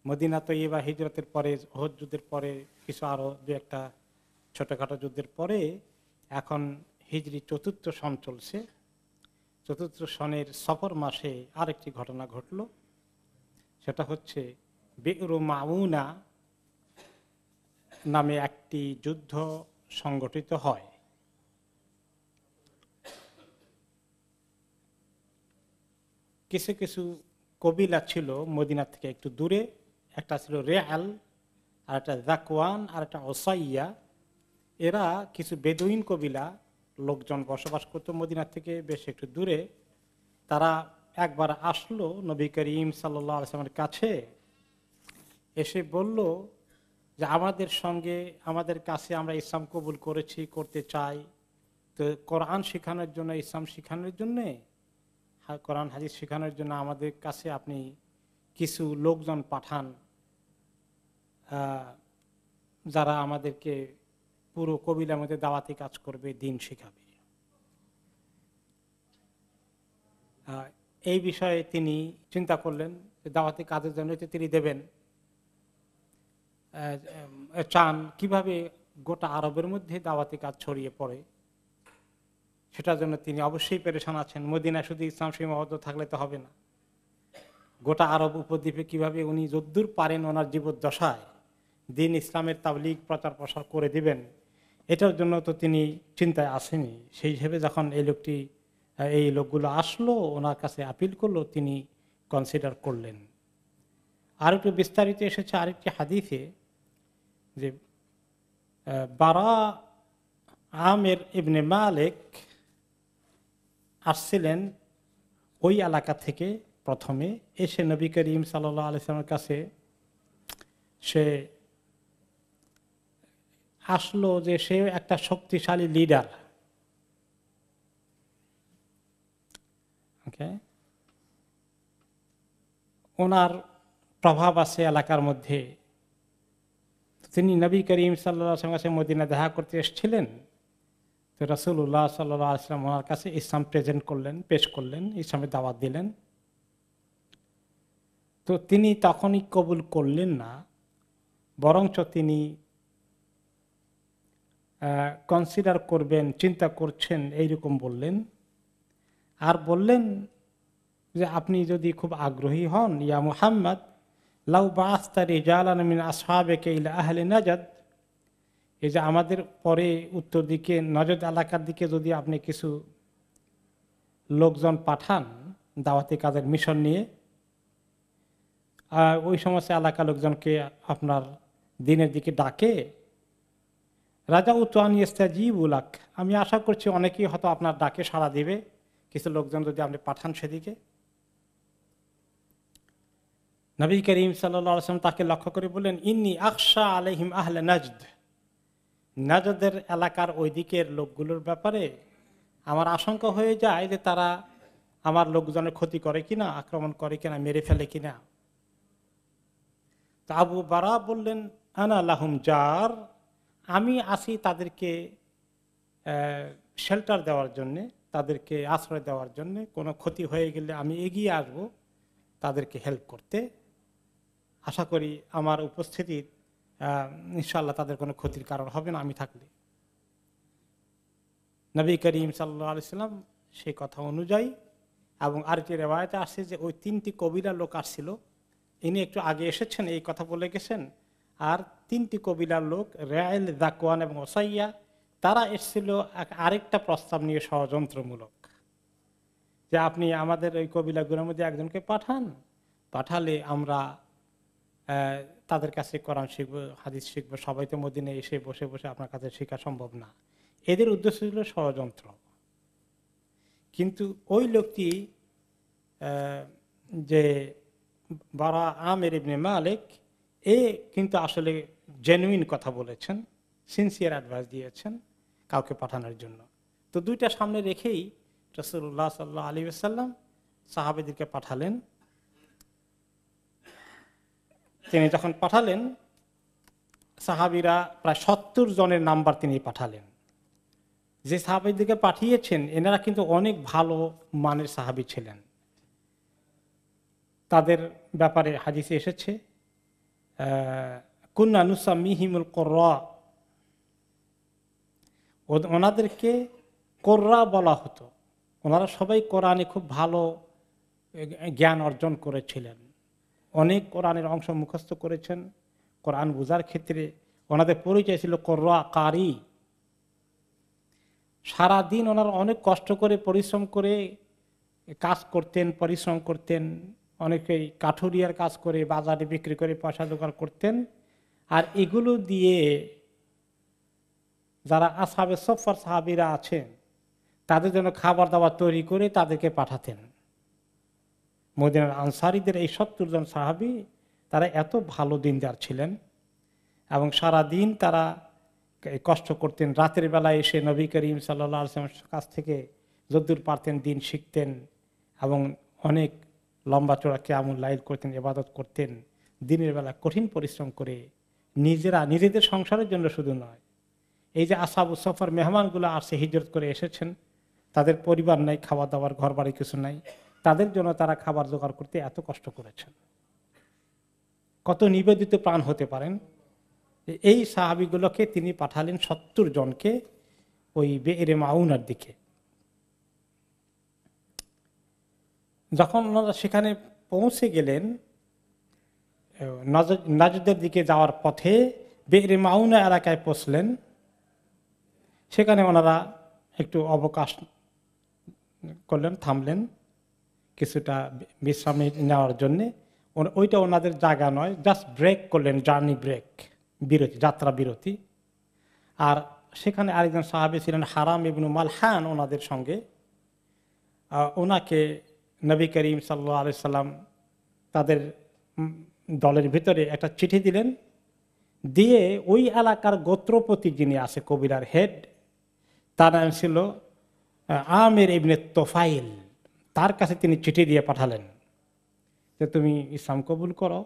Medina Taiyaba হিজরতের পরে, উহুদ যুদ্ধের পরে, কিছু আরো দু একটা ছোটখাটো যুদ্ধের পরে এখন হিজরি ৪র্থ সন চলছে। ৪র্থ সনের সফর মাসে আরেকটি ঘটনা ঘটল। সেটা হচ্ছে বি'রু মাউনা নামে একটি যুদ্ধ সংগঠিত হয়। কিছু কিছু কবিলা ছিল মদিনা থেকে একটু দূরে, একটা ছিল রেআল, আর একটা জাকওয়ান, আর একটা ওসাইয়া। এরা কিছু বেদুইন কবিলা লোকজন বসবাস করতো মদিনা থেকে বেশ একটু দূরে। তারা একবার আসলো নবী করিম সাল্লাল্লাহু আলাইহি ওয়াসাল্লামের কাছে, এসে বলল যে আমাদের কাছে আমরা ইসলাম কবুল করেছি, করতে চাই, তো কোরআন শেখানোর জন্য, ইসলাম শেখানোর জন্য, কোরআন হাদিস শেখানোর জন্য আমাদের কাছে আপনি কিছু লোকজন পাঠান, যারা আমাদেরকে পুরো কবিলার মধ্যে দাওয়াতি কাজ করবে, দিন শেখাবে। এই বিষয়ে তিনি চিন্তা করলেন যে দাওয়াতি কাজের জন্য তিনি দেবেন, চান কিভাবে গোটা আরবের মধ্যে দাওয়াতি কাজ ছড়িয়ে পড়ে। সেটার জন্য তিনি অবশ্যই পেরেশান আছেন। মদিনা শুধু ইসলাম সীমাবদ্ধ থাকলে তো হবে না, গোটা আরব উপদ্বীপে কিভাবে উনি যদ্দূর পারেন ওনার জীবদ্দশায় দিন ইসলামের তাবলীগ প্রচার প্রসার করে দিবেন, এটার জন্য তো তিনি চিন্তায় আসেনি। সেই হিসেবে যখন এই লোকগুলো আসলো, ওনার কাছে আপিল করলো, তিনি কনসিডার করলেন। আর একটু বিস্তারিত এসেছে আরেকটি হাদিসে যে বারা আমের ইবনে মালিক আসছিলেন ওই এলাকা থেকে। প্রথমে এসে নবী করিম সাল্লাল্লাহু আলাইহি ওয়াসাল্লামের কাছে সে আসলো যে সে একটা শক্তিশালী লিডার। ওনার প্রভাব আছে এলাকার মধ্যে। তিনি নবী করিম সাল্লাল্লাহু আলাইহি ওয়াসাল্লামের কাছে মদিনা দেখা করতে এসেছিলেন। তো রাসূলুল্লাহ সাল্লাল্লাহু আলাইহি ওয়াসাল্লাম ওনার কাছে ইসলাম পেশ করলেন, ইসলামের দাওয়াত দিলেন। তো তিনি তখনই কবুল করলেন না, বরঞ্চ তিনি কনসিডার করবেন, চিন্তা করছেন, এইরকম বললেন। আর বললেন যে আপনি যদি খুব আগ্রহী হন, ইয়া মুহাম্মদ লাউ বাআসতা রিজালান মিন আসহাবিকা ইলা আহলি নাজদ, এই যে আমাদের পরে উত্তর দিকে নজদ এলাকার দিকে যদি আপনি কিছু লোকজন পাঠান দাওয়াতি কাজের মিশন নিয়ে, আর ওই সমস্ত এলাকার লোকজনকে আপনার দিনের দিকে ডাকে, রাজা উতান ইস্তাজিবুলাক, আমি আশা করছি অনেকেই হয়তো আপনার ডাকে সাড়া দিবে, কিছু লোকজন যদি আপনি পাঠান সেদিকে। নবী করিম সাল্লাল্লাহু আলাইহি ওয়াসাল্লাম তাকে লক্ষ্য করে বললেন, ইন্নী আখশা আলাইহিম আহলে নাজদ, নাজদের এলাকার ওই দিকের লোকগুলোর ব্যাপারে আমার আশঙ্কা হয়ে যায় যে তারা আমার লোকজনের ক্ষতি করে কিনা, আক্রমণ করে কিনা, মেরে ফেলে কিনা। তো আবু বারা বললেন, আনা লাহুম জার, আমি আসি তাদেরকে শেল্টার দেওয়ার জন্যে, তাদেরকে আশ্রয় দেওয়ার জন্যে। কোনো ক্ষতি হয়ে গেলে আমি এগিয়ে আসব তাদেরকে হেল্প করতে। আশা করি আমার উপস্থিতি ইনশাআল্লাহ তাদের কোনো ক্ষতির কারণ হবে না আমি থাকলে। নবী করিম সাল্লাল্লাহু আলাইহি ওয়াসাল্লাম সেই কথা অনুযায়ী, এবং আরেকটি রিওয়ায়াতে আসছে যে ওই 3টি কবিলার লোক আসছিল, ইনি একটু আগে এসেছেন এই কথা বলে গেছেন। আর 3টি কবিলার লোক রেআল, জাকওয়ান এবং ওসাইয়া, তারা এসেছিল আরেকটা প্রস্তাব নিয়ে, ষড়যন্ত্রমূলক, যে আপনি আমাদের ওই কবিলাগুলোর মধ্যে একজনকে পাঠালে আমরা তাদের কাছে কোরআন শিখবো, হাদিস শিখবো, সবাই তো মদিনায় এসে বসে বসে আপনার কাছে শেখা সম্ভব না। এদের উদ্দেশ্য ছিল ষড়যন্ত্র। কিন্তু ওই লোকটি যে বারা আমের ইবনে মালিক, কিন্তু আসলে জেনুইন কথা বলেছেন, সিনসিয়ার অ্যাডভাইস দিয়েছেন কাউকে পাঠানোর জন্য। তো দুইটা সামনে রেখেই রাসূলুল্লাহ সাল্লাল্লাহু আলাইহি ওয়াসাল্লাম সাহাবীদেরকে পাঠালেন। তিনি যখন পাঠালেন, সাহাবীরা প্রায় 70 জনের নাম্বার তিনি পাঠালেন। যে সাহাবীদেরকে পাঠিয়েছেন এনারা কিন্তু অনেক ভালো মানের সাহাবী ছিলেন। তাদের ব্যাপারে হাদিসে এসেছে কুন্না নুসাম্মিহিমুল কুররা, ওনাদেরকে কোররা বলা হতো। ওনারা সবাই কোরআনে খুব ভালো জ্ঞান অর্জন করেছিলেন, অনেক কোরআনের অংশ মুখস্থ করেছেন। কোরআন বোঝার ক্ষেত্রে ওনাদের পরিচয় ছিল কোররা কারি। সারাদিন ওনারা অনেক কষ্ট করে পরিশ্রম করে কাজ করতেন, পরিশ্রম করতেন। অনেকেই কাঠুরিয়ার কাজ করে বাজারে বিক্রি করে পয়সা জোগাড় করতেন। আর এগুলো দিয়ে যারা আসহাবে সফর সাহাবীরা আছেন তাদের জন্য খাবার দাবার তৈরি করে তাদেরকে পাঠাতেন। মদিনার আনসারীদের এই 70 জন সাহাবী তারা এত ভালো দিনদার ছিলেন এবং সারাদিন তারা কষ্ট করতেন। রাতের বেলায় এসে নবী করিম সাল্লাল্লাহু আলাইহি ওয়াসাল্লামের কাছ থেকে যদ্দূর পারতেন দিন শিখতেন এবং অনেক লম্বা চড়া কিয়ামুল লাইল করতেন, ইবাদত করতেন। দিনের বেলা কঠিন পরিশ্রম করে নিজেদের সংসারের জন্য শুধু নয়, এই যে আসহাবুস সফর মেহমানগুলো আসছে হিজরত করে এসেছেন, তাদের পরিবার নাই, খাওয়া দাওয়ার ঘর বাড়ি কিছু নাই, তাদের জন্য তারা খাবার জোগাড় করতে এত কষ্ট করেছেন। কত নিবেদিত প্রাণ হতে পারেন। এই সাহাবীগুলোকে তিনি পাঠালেন 70 জনকে ওই বেরে মাউনার দিকে। যখন ওনারা সেখানে পৌঁছে গেলেন, নাজদের দিকে যাওয়ার পথে বেরে মাউনা এলাকায় পৌঁছলেন। সেখানে ওনারা একটু অবকাশ করলেন, থামলেন কিছুটা বিশ্রাম নেওয়ার জন্যে। ওইটা ওনাদের জায়গা নয়, জাস্ট ব্রেক করলেন, জার্নি ব্রেক, বিরতি, যাত্রা বিরতি। আর সেখানে আরেকজন সাহাবী ছিলেন হারাম ইবনু মালহান ওনাদের সঙ্গে। ওনাকে নবী করিম সাল্লাল্লাহু আলাইহি সাল্লাম তাদের দলের ভিতরে একটা চিঠি দিলেন, দিয়ে ওই এলাকার গোত্রপতি যিনি আছে, কবিলার হেড, তার নাম ছিল আমির ইবনে তোফাইল, তার কাছে তিনি চিঠি দিয়ে পাঠালেন যে তুমি ইসলাম কবুল করো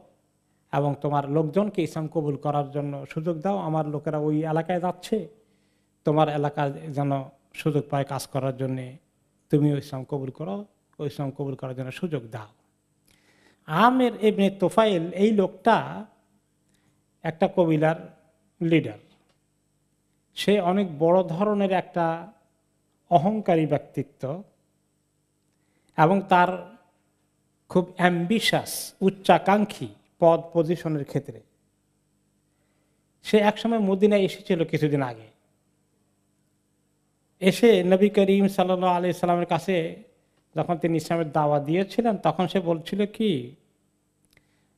এবং তোমার লোকজনকে ইসলাম কবুল করার জন্য সুযোগ দাও। আমার লোকেরা ওই এলাকায় যাচ্ছে, তোমার এলাকায় যেন সুযোগ পায় কাজ করার জন্যে, তুমিও ইসলাম কবুল করো, ওই ইসলাম কবুল করার জন্য সুযোগ দাও। আমির ইবনে তোফাইল এই লোকটা একটা কবিলার লিডার। সে অনেক বড় ধরনের একটা অহংকারী ব্যক্তিত্ব এবং তার খুব অ্যাম্বিশাস, উচ্চাকাঙ্ক্ষী পদ পজিশনের ক্ষেত্রে। সে একসময় মদিনায় এসেছিল কিছুদিন আগে, এসে নবী করিম সাল্লাল্লাহু আলাইহি সাল্লামের কাছে যখন তিনি ইসলামের দাওয়া দিয়েছিলেন তখন সে বলছিল কি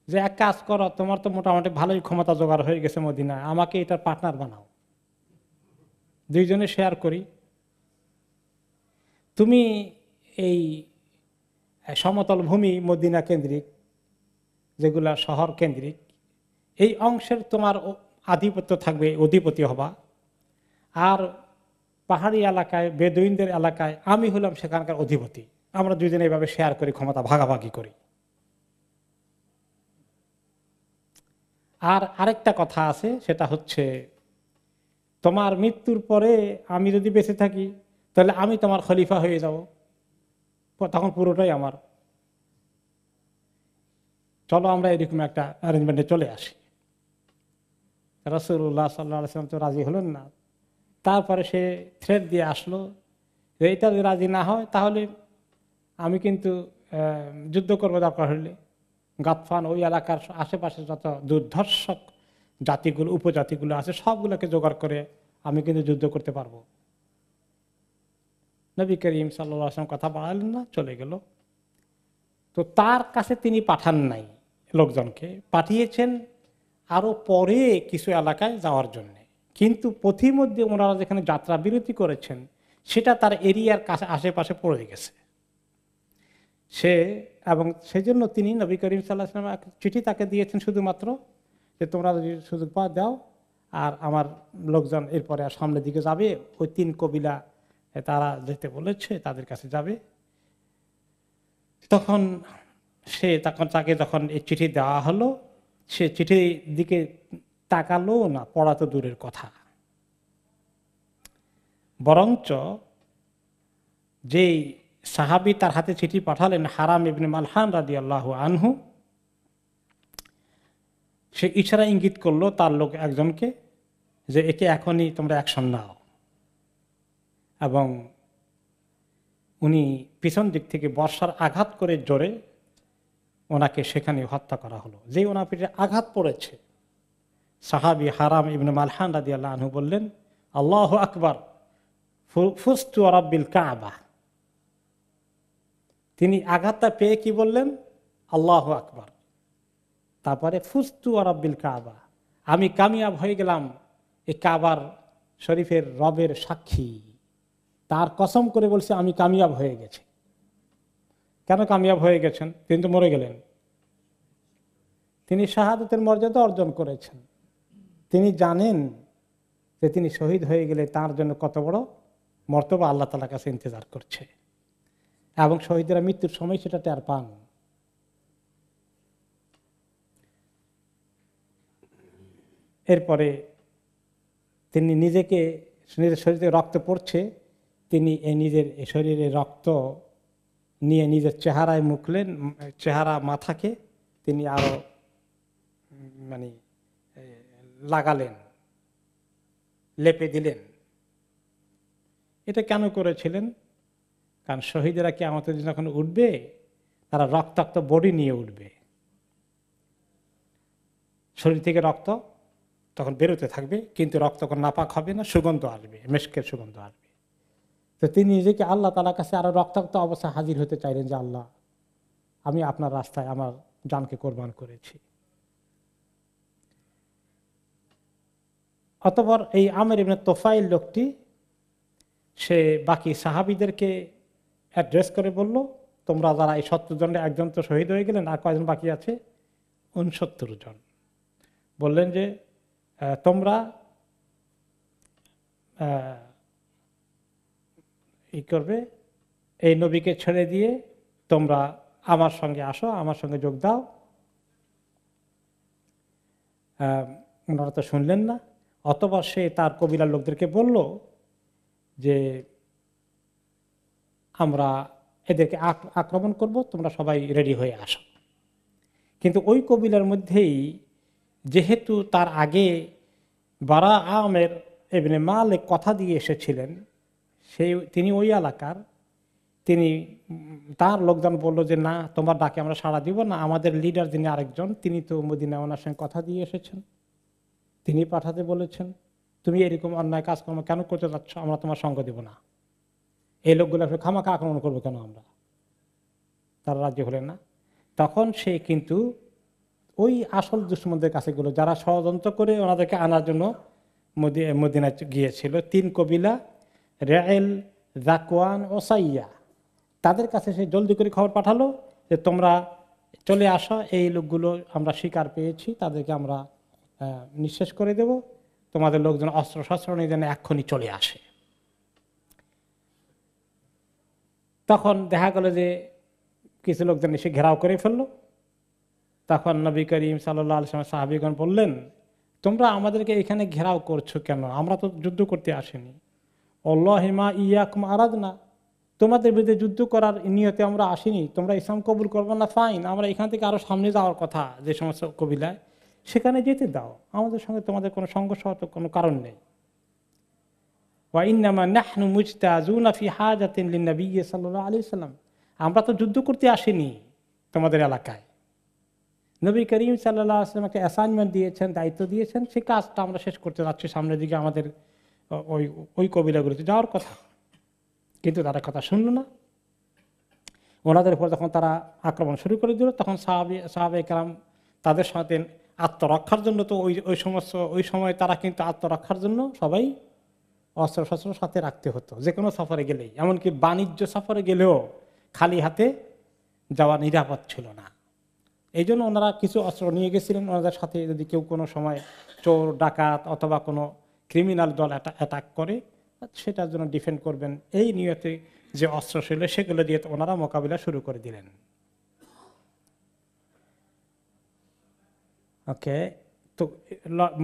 যে এক কাজ করো, তোমার তো মোটামুটি ভালোই ক্ষমতা জোগাড় হয়ে গেছে মদিনায়, আমাকে এটার পার্টনার বানাও, দুইজনে শেয়ার করি। তুমি এই সমতল ভূমি মদিনা কেন্দ্রিক, যেগুলা শহর কেন্দ্রিক, এই অংশের তোমার আধিপত্য থাকবে, অধিপতি হবা। আর পাহাড়ি এলাকায়, বেদুইনদের এলাকায় আমি হলাম সেখানকার অধিপতি। আমরা দুইজনে এইভাবে শেয়ার করি, ক্ষমতা ভাগাভাগি করি। আর আরেকটা কথা আছে, সেটা হচ্ছে তোমার মৃত্যুর পরে আমি যদি বেঁচে থাকি তাহলে আমি তোমার খলিফা হয়ে যাব, তখন পুরোটাই আমার। চলো আমরা এরকম একটা অ্যারেঞ্জমেন্টে চলে আসি। রাসূলুল্লাহ সাল্লাল্লাহু আলাইহি ওয়াসাল্লাম তো রাজি হলেন না। তারপরে সে থ্রেট দিয়ে আসলো যে এটা যদি রাজি না হয় তাহলে আমি কিন্তু যুদ্ধ করবো, দরকার হলে গাতফান ওই এলাকার আশেপাশে যত দুর্ধর্ষক জাতিগুলো, উপজাতিগুলো আছে সবগুলোকে জোগাড় করে আমি কিন্তু যুদ্ধ করতে পারবো। নবী করিম সাল্লাল্লাহু আলাইহি ওয়াসাল্লাম কথা বাড়ালেন না, চলে গেল। তো তার কাছে তিনি পাঠান নাই লোকজনকে, পাঠিয়েছেন আরো পরে কিছু এলাকায় যাওয়ার জন্য। কিন্তু পথিমধ্যে ওনারা যেখানে যাত্রা বিরতি করেছেন সেটা তার এরিয়ার কাছে আশেপাশে পড়ে গেছে সে, এবং সেজন্য তিনি নবী করিম সাল্লাল্লাহু আলাইহি ওয়াসাল্লাম চিঠি তাকে দিয়েছেন শুধুমাত্র যে তোমরা যদি সুযোগ পাওয়া দাও, আর আমার লোকজন এরপরে আর সামনের দিকে যাবে, ওই 3 কবিলা তারা যেতে বলেছে তাদের কাছে যাবে। তখন তাকে যখন এই চিঠি দেওয়া হলো, সে চিঠির দিকে তাকালো না, পড়া তো দূরের কথা। বরঞ্চ যেই সাহাবী তার হাতে চিঠি পাঠালেন, হারাম ইবনে মালহান রাদিয়াল্লাহু আনহু, সে ইশারা ইঙ্গিত করলো তার লোক একজনকে যে একে এখনই তোমরা অ্যাকশন নাও, এবং উনি পিছন দিক থেকে বর্ষার আঘাত করে জোরে ওনাকে সেখানে হত্যা করা হলো। যে ওনার পিঠে আঘাত পড়েছে, সাহাবী হারাম ইবনে মালহান রাদিয়াল্লাহু আনহু বললেন, আল্লাহু আকবার, ফুস্তু রাব্বিল কাবা। তিনি আঘাতটা পেয়ে কি বললেন? আল্লাহু আকবার। তারপরে ফুস্তু রাব্বিল কাবা, আমি কামিয়াব হয়ে গেলাম এই কাবার শরীফের রবের সাক্ষী, তার কসম করে বলছে আমি কামিয়াব হয়ে গেছি। কেন কামিয়াব হয়ে গেছেন? তিনি তো মরে গেলেন। তিনি শাহাদাতের মর্যাদা অর্জন করেছেন। তিনি জানেন যে তিনি শহীদ হয়ে গেলে তার জন্য কত বড় মর্তবা আল্লাহ তাআলার কাছে ইন্তজার করছে, এবং শহীদেরা মৃত্যুর সময় সেটা টের পান। এরপরে তিনি নিজেকে, নিজের শরীরে রক্ত পড়ছে, তিনি এই নিজের শরীরে রক্ত নিয়ে নিজের চেহারায় মুখলেন, চেহারা মাথাকে তিনি আরো মানে লাগালেন, লেপে দিলেন। এটা কেন করেছিলেন? কারণ শহীদেরা কি আমাদের যখন উঠবে তারা রক্তাক্ত বডি নিয়ে উঠবে, শরীর থেকে রক্ত তখন বেরোতে থাকবে, কিন্তু রক্ত তখন নাপাক হবে না, সুগন্ধ আসবে, মেশকের সুগন্ধ আসবে। তো তিনি নিজেকে আল্লাহ তাআলার কাছে আরো রক্তাক্ত অবস্থায় হাজির হতে চাইলেন যে আল্লাহ, আমি আপনার রাস্তায় আমার জানকে কোরবান করেছি। অতঃপর এই আমের ইবনে তোফাইল লোকটি সে বাকি সাহাবীদেরকে অ্যাড্রেস করে বলল, তোমরা যারা এই 70 জনে একজন তো শহীদ হয়ে গেলেন, আর কয়জন বাকি আছে? 69 জন। বললেন যে তোমরা ই করবে, এই নবীকে ছেড়ে দিয়ে তোমরা আমার সঙ্গে আসো, আমার সঙ্গে যোগ দাও। ওনারা তো শুনলেন না। অতঃপর সে তার কবিলার লোকদেরকে বলল যে আমরা এদেরকে আক্রমণ করব, তোমরা সবাই রেডি হয়ে আসো। কিন্তু ওই কবিলার মধ্যেই যেহেতু তার আগে বারা আমের ইবনে মালিক কথা দিয়ে এসেছিলেন, তিনি ওই এলাকার, তিনি তার লোকজন বলল যে না, তোমার ডাকে আমরা সাড়া দিব না, আমাদের লিডার যিনি আরেকজন, তিনি তো মদিনায় ওনার সঙ্গে কথা দিয়ে এসেছেন, তিনি পাঠাতে বলেছেন, তুমি এরকম অন্যায় কাজকর্ম কেন করতে যাচ্ছ, আমরা তোমার সঙ্গ দেব না। এই লোকগুলো খামাখা আক্রমণ করবো কেন আমরা? তারা রাজি হলেন না। তখন সে কিন্তু ওই আসল দুশ্মনদের কাছে গেল, যারা ষড়যন্ত্র করে ওনাদেরকে আনার জন্য মদিনায় গিয়েছিল, 3 কবিলা, রেল, জাকওয়ান ও সাইয়া। তাদের কাছে সে জলদি করে খবর পাঠালো যে তোমরা চলে আসো, এই লোকগুলো আমরা শিকার পেয়েছি, তাদেরকে আমরা নিঃশেষ করে দেব, তোমাদের লোকজন অস্ত্র শস্ত্র নিয়ে যেন এক্ষুনি চলে আসে। তখন দেখা গেল যে কিছু লোকজন এসে ঘেরাও করে ফেললো। তখন নবী করিম সাল্লাল্লাহু আলাইহি ওয়াসাল্লাম সাহাবীগণ বললেন, তোমরা আমাদেরকে এখানে ঘেরাও করছো কেন? আমরা তো যুদ্ধ করতে আসিনি। আল্লাহি মা ইয়াকুম আরাদনা, তোমাদের বিরুদ্ধে যুদ্ধ করার নিয়তে আমরা আসিনি, তোমরা ইসলাম কবুল করবো না, ফাইন, আমরা এখান থেকে আরো সামনে যাওয়ার কথা যে সমস্ত কবিলায়, সেখানে যেতে দাও, আমাদের সঙ্গে তোমাদের কোনো সংঘর্ষ হওয়ার কোনো কারণ নেই। ওয়া ইন্নামা নাহনু মুজতাজুনা ফি হাজাতিন লিন-নবী সাল্লাল্লাহু আলাইহি ওয়াসাল্লাম, আমরা তো যুদ্ধ করতে আসিনি তোমাদের এলাকায়। নবী করিম সাল্লাল্লাহু আলাইহি ওয়াসাল্লাম একটা অ্যাসাইনমেন্ট দিয়েছেন, দায়িত্ব দিয়েছেন, সেই কাজটা আমরা শেষ করতে যাচ্ছি, সামনের দিকে আমাদের ওই কবিলাগুলোতে যাওয়ার কথা। কিন্তু তারা কথা শুনলো না। ওনাদের উপর যখন তারা আক্রমণ শুরু করে দিল, তখন সাহাবে কেরাম তাদের সাথে আত্মরক্ষার জন্য, তো ওই সময় তারা কিন্তু আত্মরক্ষার জন্য সবাই অস্ত্র শস্ত্র সাথে রাখতে হতো যে কোনো সফরে গেলেই। এমনকি বাণিজ্য সফরে গেলেও খালি হাতে যাওয়া নিরাপদ ছিল না। এই জন্য ওনারা কিছু অস্ত্র নিয়ে গেছিলেন। ওনাদের সাথে যদি কেউ কোনো সময় চোর ডাকাত অথবা কোনো ক্রিমিনাল দল অ্যাটাক করে, সেটার জন্য ডিফেন্ড করবেন, এই নিয়তে যে অস্ত্র ছিল সেগুলো দিয়ে ওনারা মোকাবিলা শুরু করে দিলেন। ওকে, তো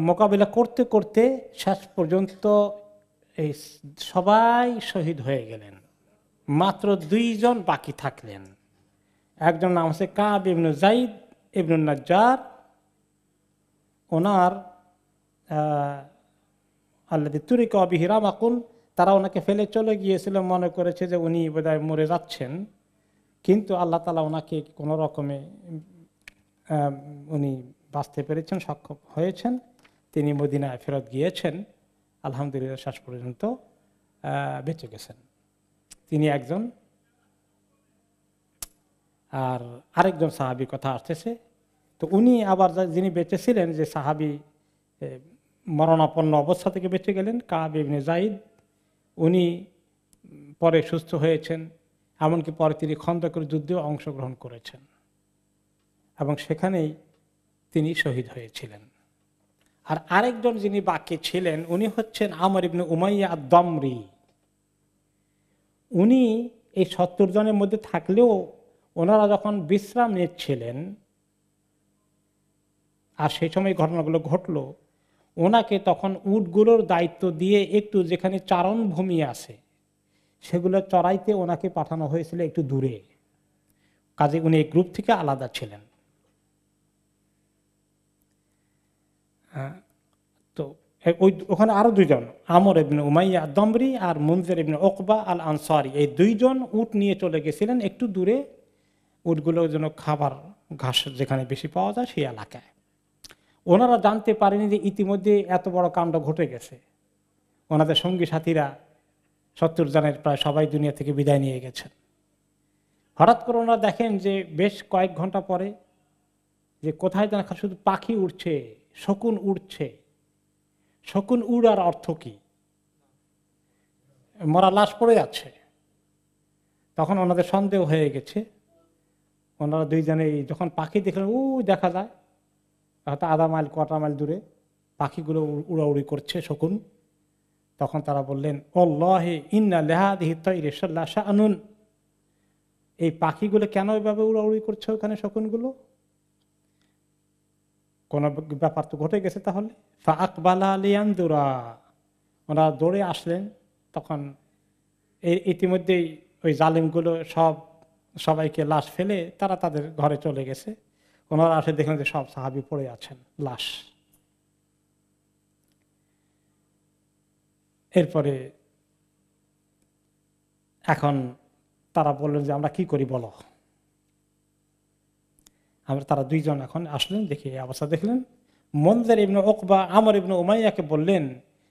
মোকাবিলা করতে করতে শেষ পর্যন্ত এই সবাই শহীদ হয়ে গেলেন, মাত্র 2 জন বাকি থাকলেন। একজন নাম হচ্ছে কাব ইবনে যায়েদ ইবনে নাজ্জার, ওনার আল্লাযী তুরিকা বিহি রামাকুন, তারা ওনাকে ফেলে চলে গিয়েছিল, মনে করেছে যে উনি বোধহয় মরে যাচ্ছেন, কিন্তু আল্লাহ তাআলা ওনাকে কোনো রকমে উনি বাঁচতে পেরেছেন, সক্ষম হয়েছেন, তিনি মদিনায় ফেরত গিয়েছেন, আলহামদুলিল্লাহ শেষ পর্যন্ত বেঁচে গেছেন। তিনি একজন। আর আরেকজন সাহাবীর কথা আসতেছে, তো উনি আবার যিনি বেঁচে ছিলেন, যে সাহাবী মরণাপন্ন অবস্থা থেকে বেঁচে গেলেন, কাব ইবনে যায়েদ, উনি পরে সুস্থ হয়েছেন, এমনকি পরে তিনি খন্দকের যুদ্ধেও অংশগ্রহণ করেছেন এবং সেখানেই তিনি শহীদ হয়েছিলেন। আর আরেকজন যিনি বাকি ছিলেন উনি হচ্ছেন আমর ইবনে উমাইয়া আদ-দামরি। উনি এই 70 জনের মধ্যে থাকলেও ওনারা যখন বিশ্রাম নিচ্ছিলেন, আর সেই সময় ঘটনাগুলো ঘটলো, ওনাকে তখন উটগুলোর দায়িত্ব দিয়ে একটু যেখানে চারণ ভূমি আছে সেগুলো চড়াইতে ওনাকে পাঠানো হয়েছিল একটু দূরে, কাজে উনি এই গ্রুপ থেকে আলাদা ছিলেন। তো ওখানে আরো দুইজন, আমর ইবনে উমাইয়া আদ-দামরি আর মুনজির ইবনে উকবা আল আনসারী, এই দুইজন উট নিয়ে চলে গেছিলেন একটু দূরে, উটগুলোর জন্য খাবার ঘাস যেখানে বেশি পাওয়া যায় সেই এলাকায়। ওনারা জানতে পারেনি যে ইতিমধ্যে এত বড় কাণ্ড ঘটে গেছে, ওনাদের সঙ্গী সাথীরা 70 জনের প্রায় সবাই দুনিয়া থেকে বিদায় নিয়ে গেছেন। হঠাৎ করে ওনারা দেখেন যে বেশ কয়েক ঘন্টা পরে যে কোথায় যেন শুধু পাখি উড়ছে, শকুন উড়ছে। শকুন উড়ার অর্থ কি? মরা লাশ পড়ে যাচ্ছে। তখন ওনাদের সন্দেহ হয়ে গেছে। ওনারা দুইজনে যখন পাখি দেখলেন, দেখা যায় হয়তো আধা মাইল কটা মাইল দূরে পাখিগুলো উড়াউড়ি করছে, শকুন। তখন তারা বললেন, আল্লাহি ইন্না লিহাদিহি তাইরি শাআনুন, এই পাখিগুলো কেন এভাবে উড়াউড়ি করছে ওখানে শকুনগুলো? কোন ব্যাপার তো ঘটে গেছে তাহলে। ফাআকবালা লিয়ানদুরা, ওনারা দৌড়ে আসলেন। তখন ইতিমধ্যেই ওই জালিমগুলো সবাইকে লাশ ফেলে তারা তাদের ঘরে চলে গেছে। ওনারা আসে দেখলেন যে সব সাহাবী পড়ে আছেন লাশ। এরপরে এখন তারা বললেন যে আমরা কি করি বলো। তারা দুইজন এখন আসলেন, দেখে এই অবস্থা দেখলেন। মুনজির ইবনে উকবা আমর ইবনে উমাইয়াকে বললেন,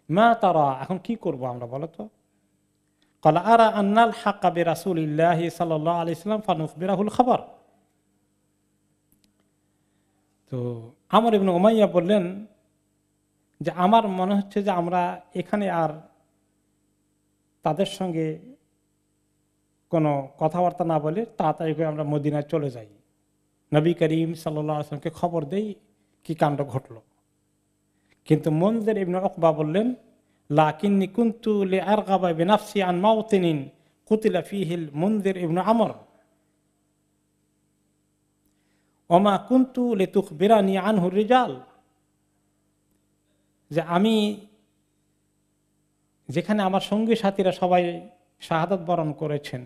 মা তারা, এখন কি করব আমরা বলো তো? ক্বালা আরা আন্নাল হাক্কা বিরাসূলিল্লাহি সাল্লাল্লাহু আলাইহি ওয়াসাল্লাম ফানুখবিরাহুল খবর। তো আমর ইবনে উমাইয়া বললেন যে আমার মনে হচ্ছে যে আমরা এখানে আর তাদের সঙ্গে কোনো কথাবার্তা না বলে তাড়াতাড়ি করে আমরা মদিনায় চলে যাই, নবী করিম সাল্লাল্লাহু আলাইহি ওয়াসাল্লামকে খবর দেই কি কাণ্ড ঘটলো। কিন্তু মুনজির ইবনে উকবা বললেন, লাকিন্নী কুনতু লিআরগাবা বিনাফসি আন মাওতিনিন কুতিলা ফীহিল মুনজির ইবনে আমর ওমা কুনতু লিতুখবিরানি আনহু রিজাল, যে আমি যেখানে আমার সঙ্গী সাথীরা সবাই শাহাদাত বরণ করেছেন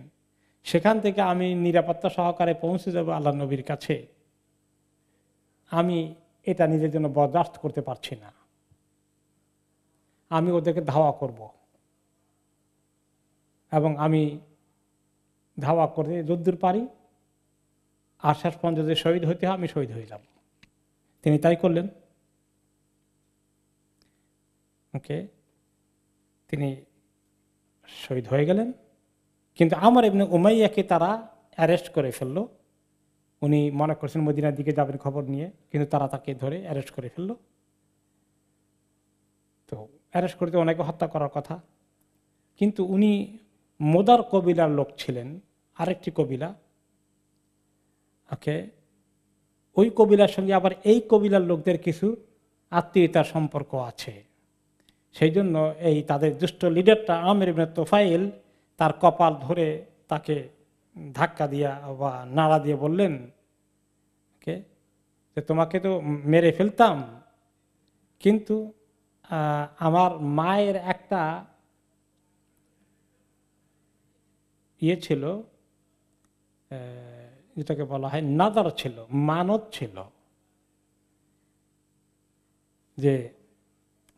সেখান থেকে আমি নিরাপত্তা সহকারে পৌঁছে যাব আল্লাহ নবীর কাছে, আমি এটা নিজের জন্য বরদাস্ত করতে পারছি না। আমি ওদেরকে ধাওয়া করব এবং আমি ধাওয়া করে যদ্দূর পারি আর শেষ পর্যন্ত যদি শহীদ হইতে হয় আমি শহীদ হয়ে যাব। তিনি তাই করলেন। ওকে, তিনি শহীদ হয়ে গেলেন। কিন্তু আমর ইবনে উমাইয়াকে তারা অ্যারেস্ট করে ফেললো। উনি মনে করছেন মদিনার দিকে যাবেন খবর নিয়ে, কিন্তু তারা তাকে ধরে অ্যারেস্ট করে ফেললো। তো অ্যারেস্ট করতে অনেকে হত্যা করার কথা, কিন্তু উনি মোদার কবিলার লোক ছিলেন, আরেকটি কবিলা। ওকে, ওই কবিলার সঙ্গে আবার এই কবিলার লোকদের কিছু আত্মীয়তার সম্পর্ক আছে। সেই জন্য এই তাদের দুষ্ট লিডারটা আমির ইবনে তুফাইল তার কপাল ধরে তাকে ধাক্কা দিয়া বা নাড়া দিয়ে বললেন, ওকে, যে তোমাকে তো মেরে ফেলতাম, কিন্তু আমার মায়ের একটা ইয়ে ছিল, যেটাকে বলা হয় নাদার ছিল, মানত ছিল। যে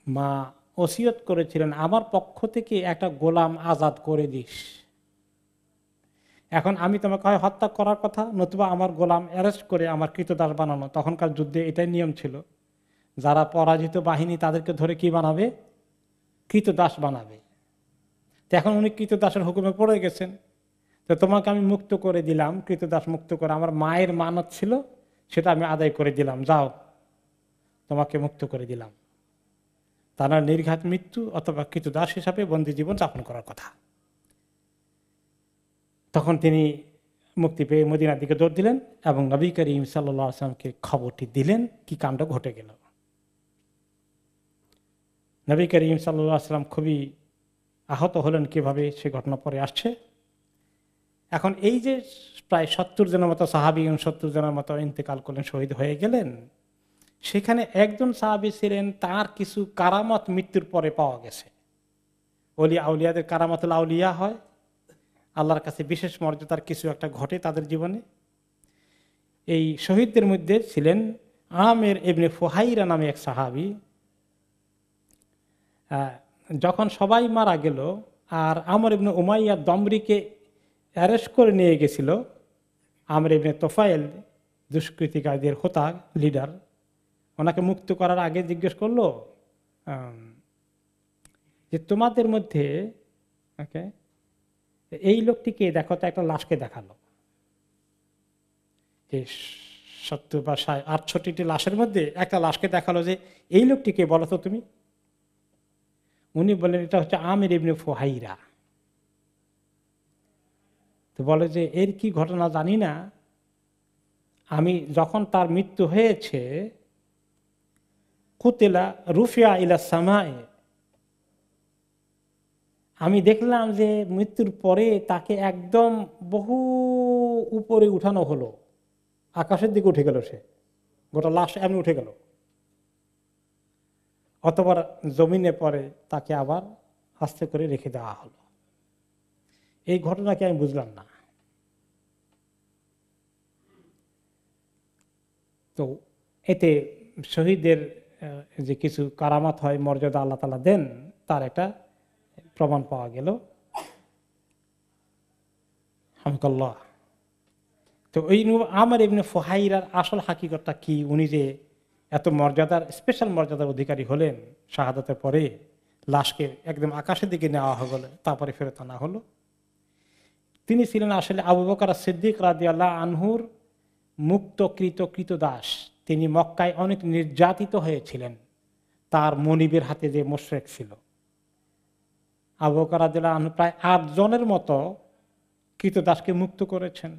মা ওসিয়ত করেছিলেন আমার পক্ষ থেকে একটা গোলাম আজাদ করে দিস। এখন আমি তোমাকে হয় হত্যা করার কথা, নতুবা আমার গোলাম অ্যারেস্ট করে আমার কৃতদাস বানানো। তখনকার যুদ্ধে এটাই নিয়ম ছিল, যারা পরাজিত বাহিনী তাদেরকে ধরে কি বানাবে, কৃতদাস বানাবে। তো এখন উনি কৃতদাসের হুকুমে পড়ে গেছেন, তো তোমাকে আমি মুক্ত করে দিলাম, কৃতদাস মুক্ত করে, আমার মায়ের মানত ছিল সেটা আমি আদায় করে দিলাম, যাও তোমাকে মুক্ত করে দিলাম। তারা নির্ঘাত মৃত্যু অথবা কৃতদাস হিসাবে বন্দী জীবন যাপন করার কথা। তখন তিনি মুক্তি পেয়ে মদিনার দিকে দৌড় দিলেন এবং নবী করিম সাল্লাল্লাহু আলাইহি ওয়াসাল্লামকে খবরটি দিলেন কি কাণ্ড ঘটে গেল। নবী করিম সাল্লাল্লাহু আলাইহি ওয়াসাল্লাম খুবই আহত হলেন, কিভাবে সে ঘটনা পরে আসছে। এখন এই যে প্রায় 70 জনের মতো সাহাবী, 70 জনের মতো ইন্তেকাল করলেন, শহীদ হয়ে গেলেন, সেখানে একজন সাহাবী ছিলেন, তার কিছু কারামত মৃত্যুর পরে পাওয়া গেছে। আউলিয়াদের কারামতুল আউলিয়া হয়, আল্লাহর কাছে বিশেষ মর্যাদার কিছু একটা ঘটে তাদের জীবনে। এই শহীদদের মধ্যে ছিলেন আমের ইবনে ফুহাইরা নামে এক সাহাবী। যখন সবাই মারা গেল আর আমর ইবনে উমাইয়া দমরিকে অ্যারেস্ট করে নিয়ে গেছিল, আমর ইবনে তোফায়েল দুষ্কৃতিকারীদের হোতা লিডার, ওনাকে মুক্ত করার আগে জিজ্ঞেস করলো যে তোমাদের মধ্যে এই লোকটিকে দেখো, তো একটা লাশকে দেখালো, এই 70 বা 68টি লাশের মধ্যে একটা লাশকে দেখালো যে এই লোকটিকে বলো তো তুমি। উনি বললেন এটা হচ্ছে আমির ইবনে ফুহাইরা। তো বলে যে এর কি ঘটনা জানি না, আমি যখন তার মৃত্যু হয়েছে, কুতিলা রুফিয়া ইলা সামায়ে, আমি দেখলাম যে মৃত্যুর পরে তাকে একদম বহু উপরে উঠানো হলো, আকাশের দিকে উঠে গেল, সে গোটা লাশ এমনি উঠে গেল। অতবার জমিনে পরে তাকে আবার আস্তে করে রেখে দেওয়া হলো। এই ঘটনাকে আমি বুঝলাম না। তো এতে শহীদদের যে কিছু কারামাত হয়, মর্যাদা আল্লাহ তাআলা দেন, তার একটা প্রমাণ পাওয়া গেল। হামদুলিল্লাহ। তো ওই আমর ইবনে ফুহাইরার আসল হাকিকতটা কি, উনি যে এত মর্যাদার, স্পেশাল মর্যাদার অধিকারী হলেন, শাহাদাতের পরে লাশকে একদম আকাশের দিকে নেওয়া হলো, তারপরে ফেরত আনা হলো। তিনি ছিলেন আসলে আবু বকর সিদ্দিক রাদিয়াল্লাহু আনহুর মুক্তকৃত কৃতদাস। তিনি মক্কায় অনেক নির্যাতিত হয়েছিলেন, তার মনিবের হাতে যে মুশরিক ছিল। আবু বকর রাদিয়াল্লাহু আনহু প্রায় 8 জনের মতো কৃতদাসকে মুক্ত করেছেন।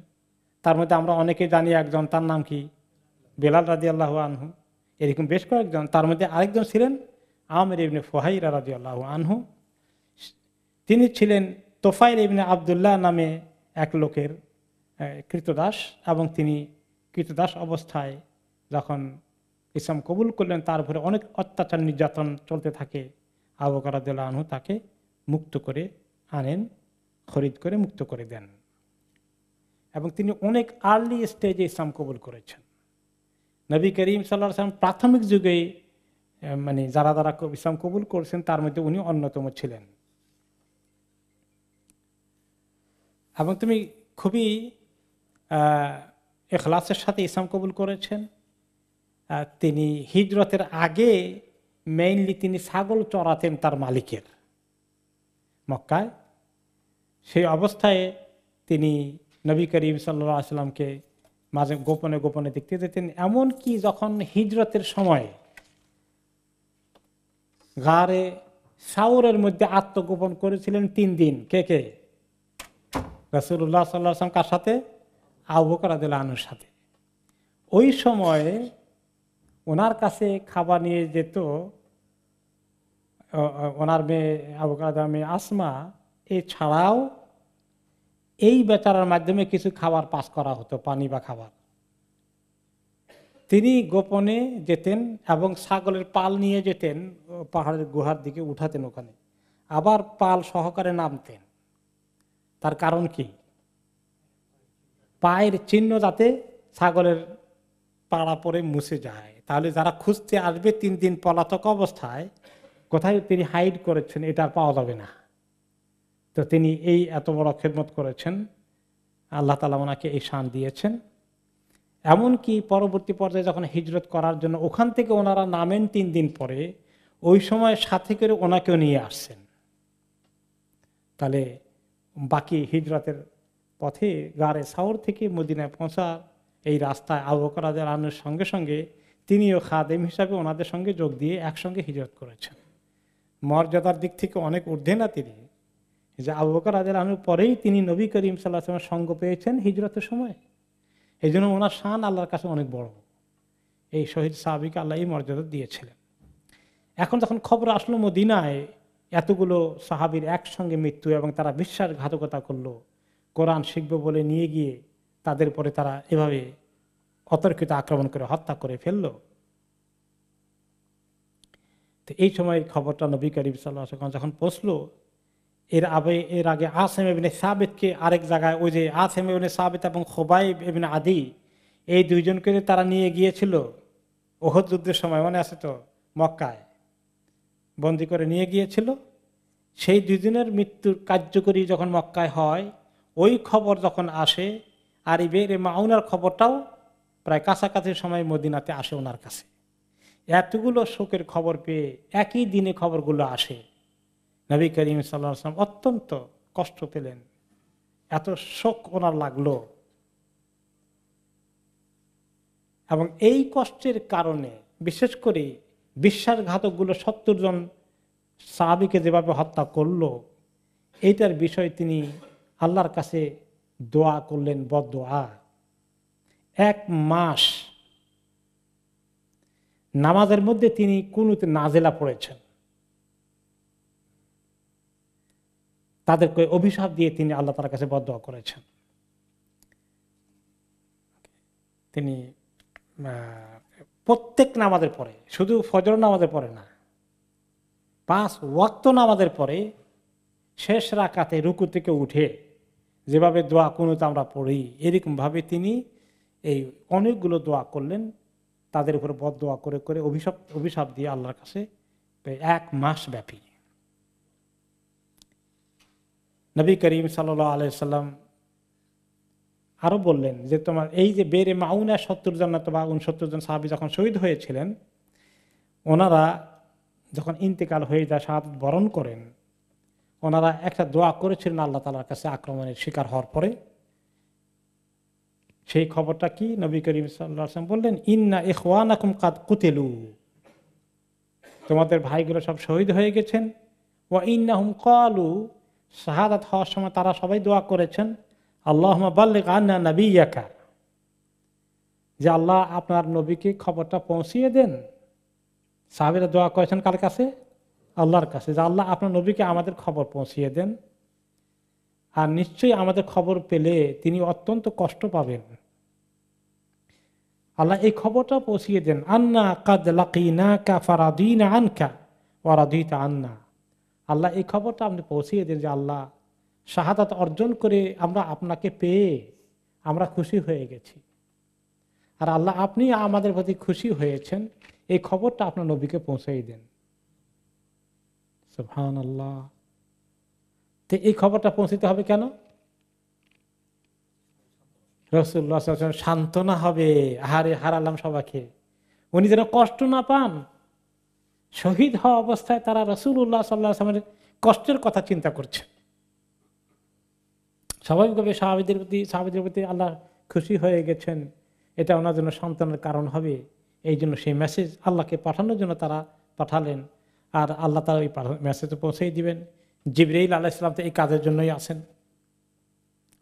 তার মধ্যে আমরা অনেকে জানি একজন, তার নাম কি, বেলাল রাদিয়াল্লাহু আনহু। এরকম বেশ কয়েকজন, তার মধ্যে আরেকজন ছিলেন আমির ইবনে ফুহাইরা রাদিয়াল্লাহু আনহু। তিনি ছিলেন তোফাইল ইবনে আব্দুল্লাহ নামে এক লোকের কৃতদাস, এবং তিনি কৃতদাস অবস্থায় যখন ইসলাম কবুল করলেন, তার উপরে অনেক অত্যাচার নির্যাতন চলতে থাকে। আবু বকর রাদিয়াল্লাহু আনহু তাকে মুক্ত করে আনেন, খরিদ করে মুক্ত করে দেন, এবং তিনি অনেক আর্লি স্টেজে ইসলাম কবুল করেছেন। নবী করিম সাল্লাল্লাহু আলাইহি ওয়াসাল্লাম প্রাথমিক যুগে মানে যারা যারা ইসলাম কবুল করেছেন তার মধ্যে উনি অন্যতম ছিলেন। এবং তুমি খুবই ইখলাসের সাথে ইসলাম কবুল করেছেন। তিনি হিজরতের আগে মেইনলি তিনি ছাগল চড়াতেন তার মালিকের, মক্কায়। সেই অবস্থায় তিনি নবী করিম সাল্লাল্লাহু আলাইহি ওয়াসাল্লামকে মাঝে গোপনে গোপনে দেখতে যেতেন। এমনকি যখন হিজরতের সময় গারে সাউরের মধ্যে আত্মগোপন করেছিলেন 3 দিন। কে কে? রাসূলুল্লাহ সাল্লাল্লাহু আলাইহি ওয়াসাল্লাম। কার সাথে? আবু বকর রাদিয়াল্লাহু আনহুর সাথে। ওই সময় ওনার কাছে খাবার নিয়ে যেত ওনার মেয়ে আবু বকর রাদিয়াল্লাহু আনহু, মেয়ে আসমা। এছাড়াও এই বেচারার মাধ্যমে কিছু খাবার পাস করা হতো, পানি বা খাবার। তিনি গোপনে যেতেন এবং ছাগলের পাল নিয়ে যেতেন, পাহাড়ের গুহার দিকে উঠাতেন, ওখানে আবার পাল সহকারে নামতেন। তার কারণ কি? পায়ের চিহ্ন যাতে ছাগলের পাড়া পরে মুছে যায়, তাহলে যারা খুঁজতে আসবে 3 দিন পলাতক অবস্থায় কোথায় তিনি হাইড করেছেন এটা আর পাওয়া যাবে না। তো তিনি এই এত বড় খেদমত করেছেন, আল্লাহ তাআলা ওনাকে এই শান দিয়েছেন। এমনকি পরবর্তী পর্যায়ে যখন হিজরত করার জন্য ওখান থেকে ওনারা নামেন 3 দিন পরে, ওই সময় সাথে করে ওনাকেও নিয়ে আসছেন। তাহলে বাকি হিজরতের পথে গারে সাওর থেকে মদিনায় পৌঁছা এই রাস্তায় আবু বকর রাদিয়াল্লাহু আনহুর সঙ্গে সঙ্গে তিনিও খাদেম হিসাবে ওনাদের সঙ্গে যোগ দিয়ে একসঙ্গে হিজরত করেছেন। মর্যাদার দিক থেকে অনেক ঊর্ধ্বে না তিনি, যে আবু বকর রাদিয়াল্লাহু আনহুর পরেই তিনি নবী করিম সাল্লাল্লাহু আলাইহি ওয়াসাল্লামের সঙ্গ পেয়েছেন হিজরতের সময়। এই জন্য ওনার শান আল্লাহর কাছে অনেক বড়। এই শহীদ সাহাবীকে আল্লাহ এই মর্যাদা দিয়েছিলেন। এখন যখন খবর আসলো মদিনায় এতগুলো সাহাবীর একসঙ্গে মৃত্যু এবং তারা বিশ্বাসঘাতকতা করলো, কোরআন শিখবে বলে নিয়ে গিয়ে তাদের উপরে তারা এভাবে অতর্কিত আক্রমণ করে হত্যা করে ফেললো। তো এই সময় খবরটা নবী করিম সাল্লাল্লাহু আলাইহি ওয়াসাল্লাম যখন পৌঁছলো, এর আগে আসেম ইবনে সাবিতকে আরেক জায়গায়, ওই যে আসেম ইবনে সাবিত এবং খুবাইব ইবনে আদি, এই দুইজনকে তারা নিয়ে গিয়েছিল উহুদ যুদ্ধের সময়, মনে আছে তো, মক্কায় বন্দী করে নিয়ে গিয়েছিল। সেই দুজনের মৃত্যুর কার্যকরী যখন মক্কায় হয়, ওই খবর যখন আসে, আর এই বের মাউনার খবরটাও প্রায় কাছাকাছি সময় মদিনাতে আসে ওনার কাছে। এতগুলো শোকের খবর পেয়ে একই দিনে খবরগুলো আসে, নবী করিম সাল্লাল্লাহু আলাইহি ওয়াসাল্লাম অত্যন্ত কষ্ট পেলেন, এত শোক ওনার লাগলো। এবং এই কষ্টের কারণে বিশেষ করে বিশ্বাসঘাতকগুলো 70 জন সাহাবীকে যেভাবে হত্যা করলো, এইটার বিষয়ে তিনি আল্লাহর কাছে দোয়া করলেন, বদদোয়া। 1 মাস নামাজের মধ্যে তিনি কুনুতে নাজেলা পড়েছেন, তাদেরকে অভিশাপ দিয়ে তিনি আল্লাহ তাআলার কাছে বদদোয়া করেছেন। তিনি প্রত্যেক নামাজের পরে, শুধু ফজর নামাজের পরে না, 5 ওয়াক্ত নামাজের পরে শেষ রাকাতে রুকু থেকে উঠে যেভাবে দোয়া কুনুত আমরা পড়ি, এরকম ভাবে তিনি এই অনেকগুলো দোয়া করলেন, তাদের উপরে বদদোয়া করে করে অভিশাপ দিয়ে আল্লাহর কাছে 1 মাস ব্যাপী। নবী করিম সাল্লাল্লাহু আলাইহি সাল্লাম আরো বললেন যে তোমার এই যে বেরে মাউনা 70 জন অথবা 69 জন সাহাবী যখন শহীদ হয়েছিলেন, ওনারা যখন ইন্তেকাল হয়ে যায়, শাহাদাত বরণ করেন, ওনারা একটা দোয়া করেছিলেন আল্লাহ তাআলার কাছে আক্রমণের শিকার হওয়ার পরে। সেই খবরটা কি? নবী করিম সাল্লাল্লাহু আলাইহি ওয়াসাল্লাম বললেন, ইন্না ইখওয়ানাকুম কাদ কুতিলু, তোমাদের ভাইগুলো সব শহীদ হয়ে গেছেন। ওয়া ইন্নাহুম ক্বালু, শাহাদাত হওয়ার সময় তারা সবাই দোয়া করেছেন, আল্লাহুম্মা বাল্লিগ আন্না নাবিয়্যাকা, যে আল্লাহ আপনার নবীকে খবরটা পৌঁছিয়ে দেন। সাহাবীরা দোয়া করেছেন কার কাছে? আল্লাহর কাছে, যে আল্লাহ আপনার নবীকে আমাদের খবর পৌঁছিয়ে দেন, আর নিশ্চয়ই আমাদের খবর পেলে তিনি অত্যন্ত কষ্ট পাবেন। আল্লাহ এই খবরটা পৌঁছিয়ে দেন, আন্না কাদ লাকিনাকা ফারাদিনা আনকা ওয়া রাদিতা আন্না, আল্লাহ এই খবরটা আপনি পৌঁছিয়ে দেন যে আল্লাহ শাহাদাত অর্জন করে আমরা আপনাকে পেয়ে আমরা খুশি হয়ে গেছি, আর আল্লাহ আপনি আমাদের প্রতি খুশি হয়েছেন, এই খবরটা আপনার নবীকে পৌঁছাই দেন। সুবহানাল্লাহ। তো এই খবরটা পৌঁছতে হবে কেন? রাসূলুল্লাহ সাল্লাল্লাহু আলাইহি ওয়াসাল্লাম সান্ত্বনা হবে, আহারে হারালাম সবাইকে, উনি যেন কষ্ট না পান। শহীদ হওয়া অবস্থায় তারা রাসূলুল্লাহ সাল্লাল্লাহু আলাইহি ওয়াসাল্লামের কষ্টের কথা চিন্তা করছে। স্বাভাবিকভাবে সাহাবীদের প্রতি আল্লাহ খুশি হয়ে গেছেন, এটা ওনার জন্য সান্ত্বনার কারণ হবে। এই জন্য সেই মেসেজ আল্লাহকে পাঠানোর জন্য তারা পাঠালেন, আর আল্লাহ তারা ওই মেসেজ পৌঁছেই দিবেন। জিবরাইল আলাইহিস সালাম তো এই কাজের জন্যই আসেন,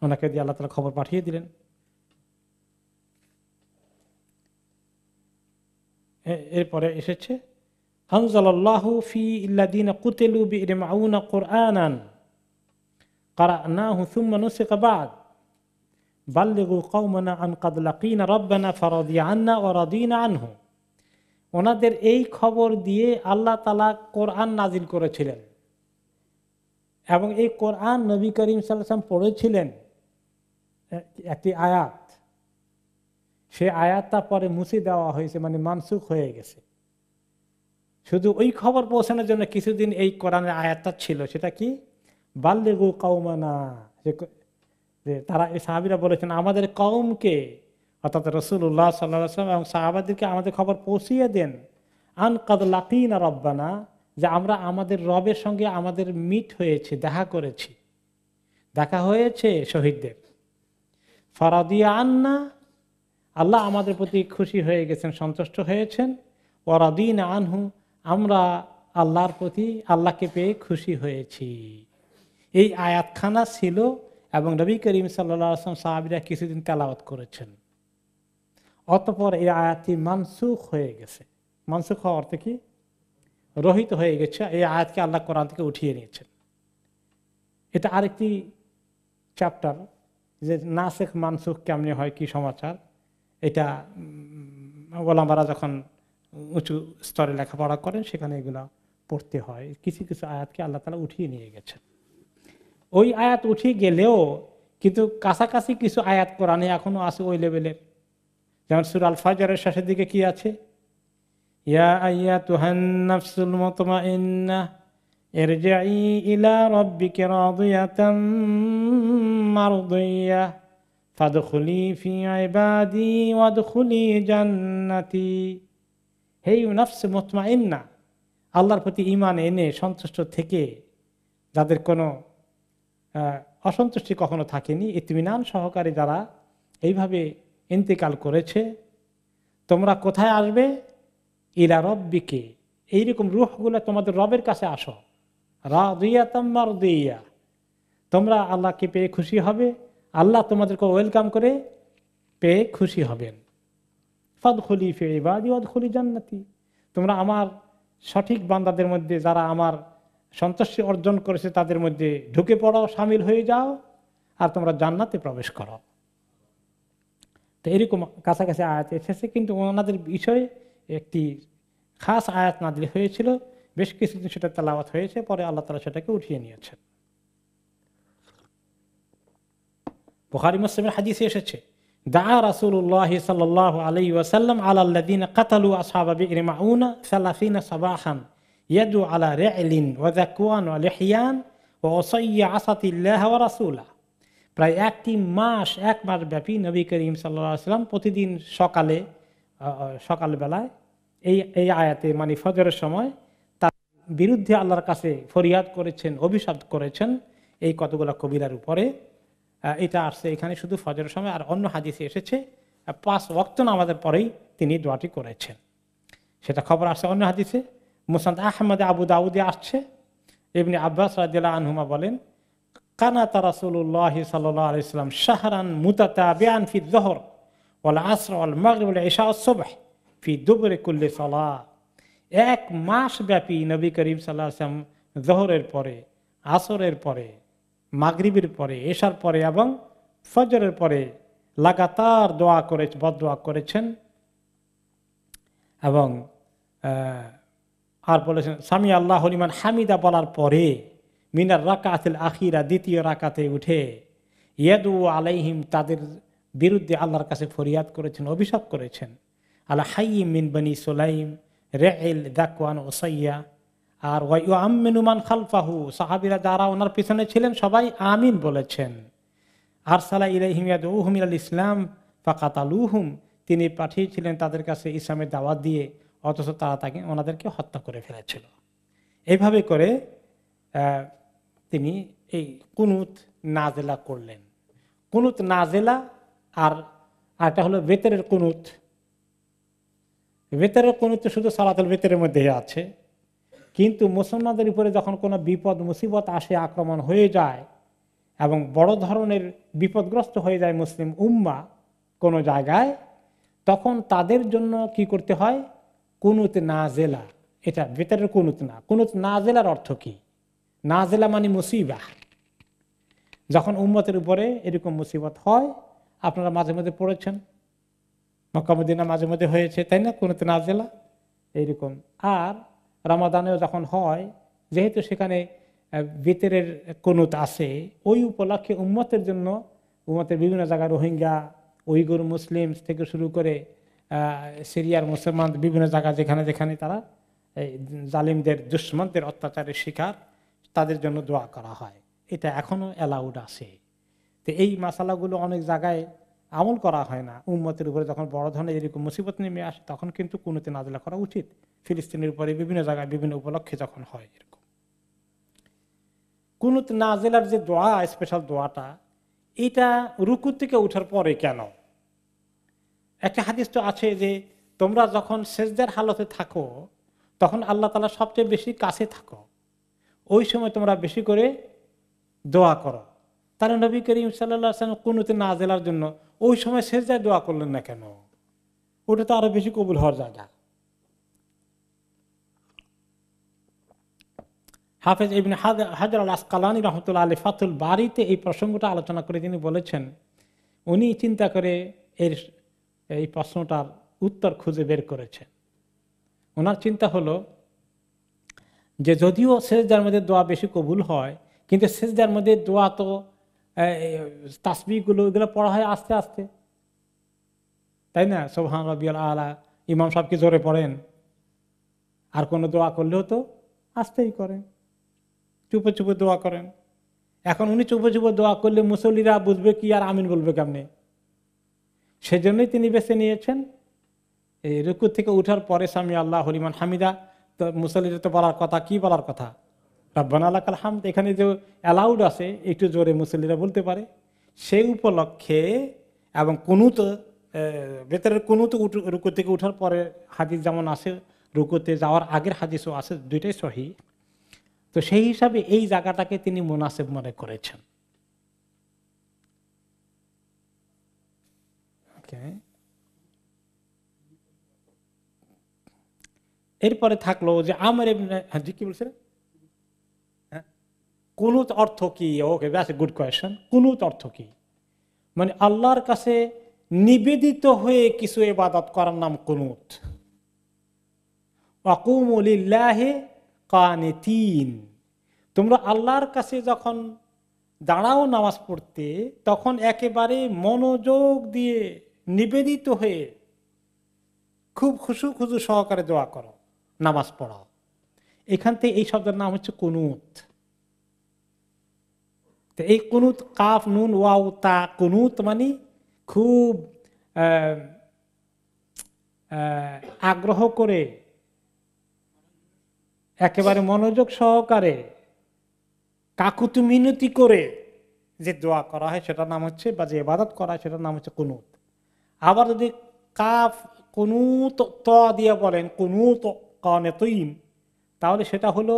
ওনাকে দিয়ে আল্লাহ তাআলা খবর পাঠিয়ে দিলেন। এরপরে এসেছে আনজালাল্লাহু ফি ইল্লাযিনা কুতিলু বিমাউনা কুরআনান ক্বারানাহু সুম্মা নুসিখা বা'দ বাল্লিগু কওমানা আন ক্বাদ লাকিনা রাব্বানা ফারাদিয়া আন্না ওয়া রাদিনা আনহু। ওনাদের এই খবর দিয়ে আল্লাহ তাআলা কোরআন নাজিল করেছিলেন, এবং এই কোরআন নবী করিম সাল্লাল্লাহু আলাইহি ওয়াসাল্লাম পড়েছিলেন একটি আয়াত। সে আয়াতটা পরে মুছে দেওয়া হয়েছে, মানে মানসুখ হয়ে গেছে। শুধু ওই খবর পৌঁছানোর জন্য কিছুদিন এই কোরআনের আয়াতটা ছিল, সেটা কি, বাল্লিগু কওমানা, যে তারা এই সাহাবীরা বলেছেন আমাদের কওমকে, অর্থাৎ রাসূলুল্লাহ সাল্লাল্লাহু আলাইহি ওয়াসাল্লাম এবং সাহাবাদেরকে আমাদের খবর পৌঁছিয়ে দেন, আন কাদ লাকিনা রাব্বানা, যে আমরা আমাদের রবের সঙ্গে আমাদের মিট হয়েছে, দেখা করেছি, দেখা হয়েছে শহীদদের। ফারাদিয়া আন্না, আল্লাহ আমাদের প্রতি খুশি হয়ে গেছেন, সন্তুষ্ট হয়েছেন। ওয়ারাদিনা আনহু, আমরা আল্লাহর প্রতি, আল্লাহকে পেয়ে খুশি হয়েছি। এই আয়াতখানা ছিল এবং নবী করিম সাল্লাল্লাহু আলাইহি ওয়াসাল্লাম সাহাবীরা কিছুদিন তেলাওয়াত করেছেন। অতঃপর এই আয়াতটি মানসুখ হয়ে গেছে। মানসুখ হওয়ার অর্থ কি, রহিত হয়ে গেছে। এই আয়াতকে আল্লাহ কোরআন থেকে উঠিয়ে নিয়েছেন। এটা আরেকটি চ্যাপ্টার, যে নাসেখ মানসুখ কেমনি হয়, কি সমাচার। এটা ওলামারা যখন উঁচু স্তরে লেখাপড়া করেন সেখানে এগুলা পড়তে হয়। কিছু কিছু আয়াতকে আল্লাহ তাআলা উঠিয়ে নিয়ে গেছেন। ওই আয়াত উঠিয়ে গেলেও কিন্তু কাছাকাছি কিছু আয়াত কোরআনে এখনো আছে ওই লেভেলের। যেমন সূরা আল ফাজরের শেষের দিকে কি আছে, ইয়া আইয়াতুহান নাফসুল মুতমাইন্নাহ ইরজিই ইলা রাব্বিকা রাদিয়াতাম মারদিয়াহ ফাদখুলি ফি ইবাদি ওয়াদখুলি জান্নাতি। হে নাফস মুতমাইন্না, আল্লাহর প্রতি ঈমান এনে সন্তুষ্ট থেকে, যাদের কোনো অসন্তুষ্টি কখনো থাকেনি, ইতমিনান সহকারে যারা এইভাবে ইন্তেকাল করেছে, তোমরা কোথায় আসবে, ইলা রব্বিকে, এইরকম রূহগুলো তোমাদের রবের কাছে আসো, রাদিয়াতাম মারদিয়া, তোমরা আল্লাহকে পেয়ে খুশি হবে, আল্লাহ তোমাদেরকে ওয়েলকাম করে পেয়ে খুশি হবেন। ফাদখুলি ফি ইবাদি ওয়াদখুলি জান্নাতি, তোমরা আমার সঠিক বান্দাদের মধ্যে, যারা আমার সন্তুষ্টি অর্জন করেছে তাদের মধ্যে ঢুকে পড়ো, শামিল হয়ে যাও, আর তোমরা জান্নাতে প্রবেশ করো। তো এরকম কাছাকাছি আয়াত এসেছে, কিন্তু ওনাদের বিষয়ে একটি খাস আয়াত নাযিল হয়েছিল, বেশ কিছুদিন সেটা তেলাওয়াত হয়েছে, পরে আল্লাহ তাআলা সেটাকে উঠিয়ে নিয়েছেন। বুখারী মুসলিমের হাদিসে এসেছে, দাআ রাসূলুল্লাহ সাল্লাল্লাহু আলাইহি ওয়াসাল্লাম আলাল্লাযিনা কাতালু আসহাবা বি'r মাউনা 30 সাবাহান ইয়াদু আলা রা'লিন ওয়া যাকওয়ান ওয়া লিহয়ান ওয়া উসাইয়া আসাতিল্লাহ ওয়া রাসূলা। প্রায় এক মাস ব্যাপী নবী করিম সাল্লাল্লাহু আলাইহি ওয়াসাল্লাম প্রতিদিন সকালবেলায় এই আয়াতে, মানে ফজরের সময়, তার বিরুদ্ধে আল্লাহর কাছে ফরিয়াদ করেছেন, অভিশাপ করেছেন এই কতগুলা কবিরার উপরে। এটা আসছে এখানে শুধু ফজরের সময়, আর অন্য হাদিসে এসেছে 5 ওয়াক্ত নামাজের পরেই তিনি দোয়াটি করেছেন। সেটা খবর আসছে অন্য হাদিসে। মুসনাদ আহমদ, আবু দাউদে আসছে। ইবনে আব্বাস রাদিয়াল্লাহু আনহুমা বলেন, কানাতা রাসূলুল্লাহ সাল্লাল্লাহু আলাইহি ওয়াসাল্লাম শাহরান মুতাতাবিআন ফি যুহর ওয়াল আসর ওয়াল মাগরিব ওয়াল ইশা ওয়াস সুবহ ফি দুবুরি কুল্লি সালাহ। 1 মাস ব্যাপী নবী করিম সাল্লাল্লাহু আলাইহি ওয়াসাল্লাম যোহরের পরে, আসরের পরে, মাগরিবের পরে, এশার পরে এবং ফজরের পরে লাগাতার বদদোয়া করেছেন। এবং আর বলেছেন সামি আল্লাহু লিমান হামিদা বলার পরে মিনার রাকাতুল আখিরা, দ্বিতীয় রাকাতে উঠে ইয়াদু আলাইহিম, তাদের বিরুদ্ধে আল্লাহর কাছে ফরিয়াদ করেছেন, অভিশাপ করেছেন। আলা হাইয়িম মিন বনি সুলাইম রাইল যাকওয়ান উসাইয়া, আর ওয়া আমিনু মান খালফাহু, সাহাবীরা যারা ওনার পিছনে ছিলেন সবাই আমিন বলেছেন। আরসালা ইলাইহিম ইয়াদউহুম ইলাল ইসলাম ফাকাতালুহুম, তিনি পাঠিয়েছিলেন তাদের কাছে ইসলামের দাওয়াত দিয়ে, অথচ তারা ওনাদেরকে হত্যা করে ফেলেছিল। এইভাবে করে তিনি এই কুনুত নাজেলা করলেন। কুনুত নাজেলা আর একটা হলো বেতরের কুনুত। বেতরের কুনুত তো শুধু সালাতুল বেতরের মধ্যেই আছে, কিন্তু মুসলমানদের উপরে যখন কোনো বিপদ মুসিবত আসে, আক্রমণ হয়ে যায় এবং বড় ধরনের বিপদগ্রস্ত হয়ে যায় মুসলিম উম্মাহ কোনো জায়গায়, তখন তাদের জন্য কি করতে হয়, কুনুত নাজেলা। এটা বেতরের কুনুত না। কুনুত নাজেলার অর্থ কি? নাজেলা মানে মুসিবাহ। যখন উম্মতের উপরে এরকম মুসিবত হয়, আপনারা মাঝে মাঝে পড়েছেন, মক্কা মদিনা মাঝে মাঝে হয়েছে, তাই না, কুনুত নাজেলা এইরকম। আর রমাদানেও যখন হয়, যেহেতু সেখানে ভিতরের কুনুত আছে, ওই উপলক্ষে উম্মতের জন্য, উম্মতের বিভিন্ন জায়গায় রোহিঙ্গা উইগুর মুসলিম থেকে শুরু করে সিরিয়ার মুসলমান বিভিন্ন জায়গা যেখানে যেখানে তারা এই জালিমদের দুশ্মনদের অত্যাচারের শিকার, তাদের জন্য দোয়া করা হয়। এটা এখনো অ্যালাউড আছে। তো এই মাসালাগুলো অনেক জায়গায় আমল করা হয় না। উম্মতের উপরে যখন বড় ধরনের এরকম মুসিবত নেমে আসে তখন কিন্তু কুনুতে নাজিলা করা উচিত। ফিলিস্তিনের উপরে বিভিন্ন জায়গায় বিভিন্ন উপলক্ষে যখন হয় এরকম কুনুত নাজিলার যে দোয়া, স্পেশাল দোয়াটা, এটা রুকু থেকে উঠার পরে কেন? একটা হাদিস তো আছে যে তোমরা যখন সেজদার হালতে থাকো তখন আল্লাহ তাআলা সবচেয়ে বেশি কাছে থাকো, ওই সময় তোমরা বেশি করে দোয়া করো। তাহলে নবী করিম সাল্লাল্লাহু আলাইহি ওয়াসাল্লাম কুনুতে নাজিলার জন্য ওই সময় সেজদায় দোয়া করলেন না কেন? ওটা তো আরো বেশি কবুল হওয়ার জায়গা। হাফেজ ইবনে হাজার আল আসকালানী রাহমাতুল্লাহ আলাইহি ফাতুল বারীতে এই প্রসঙ্গটা আলোচনা করে তিনি বলেছেন, উনি চিন্তা করে এই প্রশ্নটার উত্তর খুঁজে বের করেছেন। ওনার চিন্তা হলো যে যদিও সেজদার মধ্যে দোয়া বেশি কবুল হয়, কিন্তু সেজদার মধ্যে দোয়া তো তাসবিহগুলো এগুলো পড়া হয় আস্তে আস্তে, তাই না? সুবহান রাব্বিয়াল আলা ইমাম সাহেব কি জোরে পড়েন? আর কোনো দোয়া করলেও তো আস্তেই করেন, চুপে চুপে দোয়া করেন। এখন উনি চুপে চুপে দোয়া করলে মুসল্লিরা বুঝবে কি আর আমিন বলবে কেমনে? সেজন্যই তিনি বেছে নিয়েছেন এই রুকু থেকে উঠার পরে সামি আল্লাহু লিমান হামিদা। তো মুসল্লিরা তো বলার কথা, কি বলার কথা? রাব্বানা লাকাল হামদ। এখানে যে অ্যালাউড আছে একটু জোরে মুসল্লিরা বলতে পারে, সেই উপলক্ষে এবং কুনুত ভেতরের কুনুত রুকু থেকে উঠার পরে হাদিস যেমন আছে, রুকুতে যাওয়ার আগের হাদিসও আছে, দুইটাই সহিহ। তো সেই হিসাবে এই জায়গাটাকে তিনি মুনাসিব মনে করেছেন। এরপরে থাকলো যে আমর ইবনে, কি বলছিলেন? কুনুত অর্থ কি? ওকে, দ্যাটস এ গুড কোয়েশ্চেন। কুনুত অর্থ কি? মানে আল্লাহর কাছে নিবেদিত হয়ে কিছু ইবাদত করার নাম কুনুত। ওয়াকুমু লিল্লাহি কানিতিন। তোমরা আল্লাহর কাছে যখন দাঁড়াও নামাজ পড়তে, তখন একেবারে মনোযোগ দিয়ে নিবেদিত হয়ে খুব খুশু খুশু সহকারে দোয়া করো, নামাজ পড়াও। এখান থেকে এই শব্দের নাম হচ্ছে কুনুত। তো এই কুনুত, কাফ নুন ওয়াও তা, কুনুত মানে খুব আগ্রহ করে, একেবারে মনোযোগ সহকারে, কাকুতি মিনতি করে যে দোয়া করা হয় সেটার নাম হচ্ছে, বা যে ইবাদত করা হয় সেটার নাম হচ্ছে কুনুত। আবার যদি কাফ কুনুত ত দিয়ে বলেন কুনুত কানিতিন, তাহলে সেটা হলো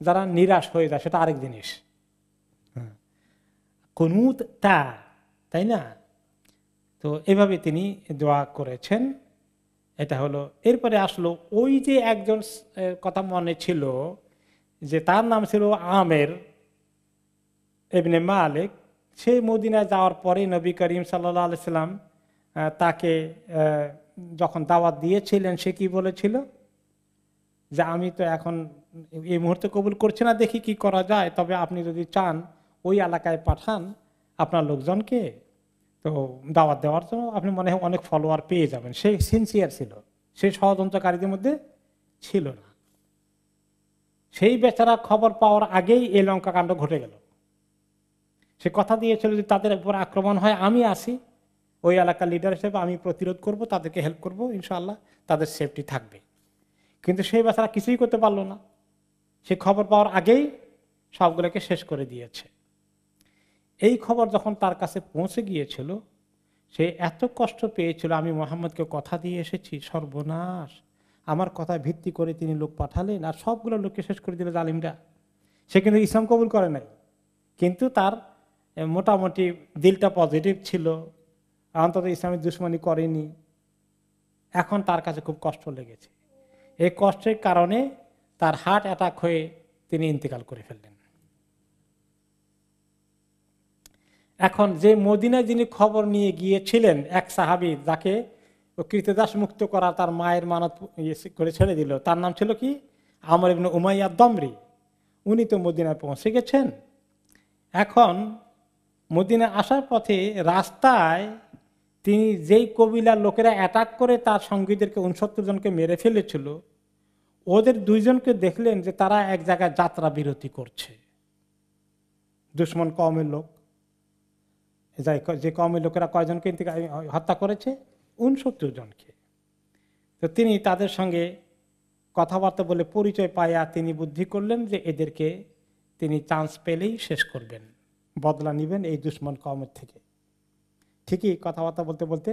যারা নিরাশ হয়ে যায়, সেটা আরেক জিনিস। কুনুত তা, তাই না? তো এভাবে তিনি দোয়া করেছেন। এটা হলো। এরপরে আসলো ওই যে একজন কথা মনে ছিল যে তার নাম ছিল আমের ইবনে মালিক। সে মদিনায় যাওয়ার পরে নবী করিম সাল্লাল্লাহু আলাইহি সাল্লাম তাকে যখন দাওয়াত দিয়েছিলেন, সে কি বলেছিল যে আমি তো এখন এই মুহূর্তে কবুল করছি না, দেখি কি করা যায়, তবে আপনি যদি চান ওই এলাকায় পাঠান আপনার লোকজনকে, তো দাওয়াত দেওয়ার জন্য আপনি মনে হয় অনেক ফলোয়ার পেয়ে যাবেন। সে সিনসিয়ার ছিল, সে ষড়যন্ত্রকারীদের মধ্যে ছিল না। সেই বেচারা খবর পাওয়ার আগেই এই লঙ্কা কাণ্ড ঘটে গেল। সে কথা দিয়েছিল যে তাদের উপর আক্রমণ হয় আমি আসি, ওই এলাকার লিডার হিসেবে আমি প্রতিরোধ করব, তাদেরকে হেল্প করব, ইনশাআল্লাহ তাদের সেফটি থাকবে। কিন্তু সেই বেচারা কিছুই করতে পারলো না। সে খবর পাওয়ার আগেই সবগুলোকে শেষ করে দিয়েছে। এই খবর যখন তার কাছে পৌঁছে গিয়েছিল, সে এত কষ্ট পেয়েছিল, আমি মুহাম্মদকে কথা দিয়ে এসেছি, সর্বনাশ, আমার কথা ভিত্তি করে তিনি লোক পাঠালেন আর সবগুলো লোককে শেষ করে দিল জালিমরা। সে কিন্তু ইসলাম কবুল করে নাই, কিন্তু তার মোটামুটি দিলটা পজিটিভ ছিল, অন্তত ইসলামের দুশ্মনী করেনি। এখন তার কাছে খুব কষ্ট লেগেছে। এই কষ্টের কারণে তার হার্ট অ্যাটাক হয়ে তিনি ইন্তেকাল করে ফেললেন। এখন যে মদিনায় যিনি খবর নিয়ে গিয়েছিলেন, এক সাহাবী যাকে কৃতদাস মুক্ত করা তার মায়ের মানত করে ছেড়ে দিল, তার নাম ছিল কি? আমর ইবনে উমাইয়া দমরি। উনি তো মদিনায় পৌঁছে গেছেন। এখন মদিনায় আসার পথে রাস্তায় তিনি যেই কবিলার লোকেরা অ্যাটাক করে তার সঙ্গীদেরকে 69 জনকে মেরে ফেলেছিল, ওদের দুইজনকে দেখলেন যে তারা এক জায়গায় যাত্রা বিরতি করছে। দুশ্মন কওমের লোক, যে কওমের লোকেরা কয়জনকে হত্যা করেছে, 69 জনকে। তো তিনি তাদের সঙ্গে কথাবার্তা বলে পরিচয় পাইয়া তিনি বুদ্ধি করলেন যে এদেরকে তিনি চান্স পেলেই শেষ করবেন, বদলা নেবেন এই দুশ্মন কওমের থেকে। ঠিকই কথাবার্তা বলতে বলতে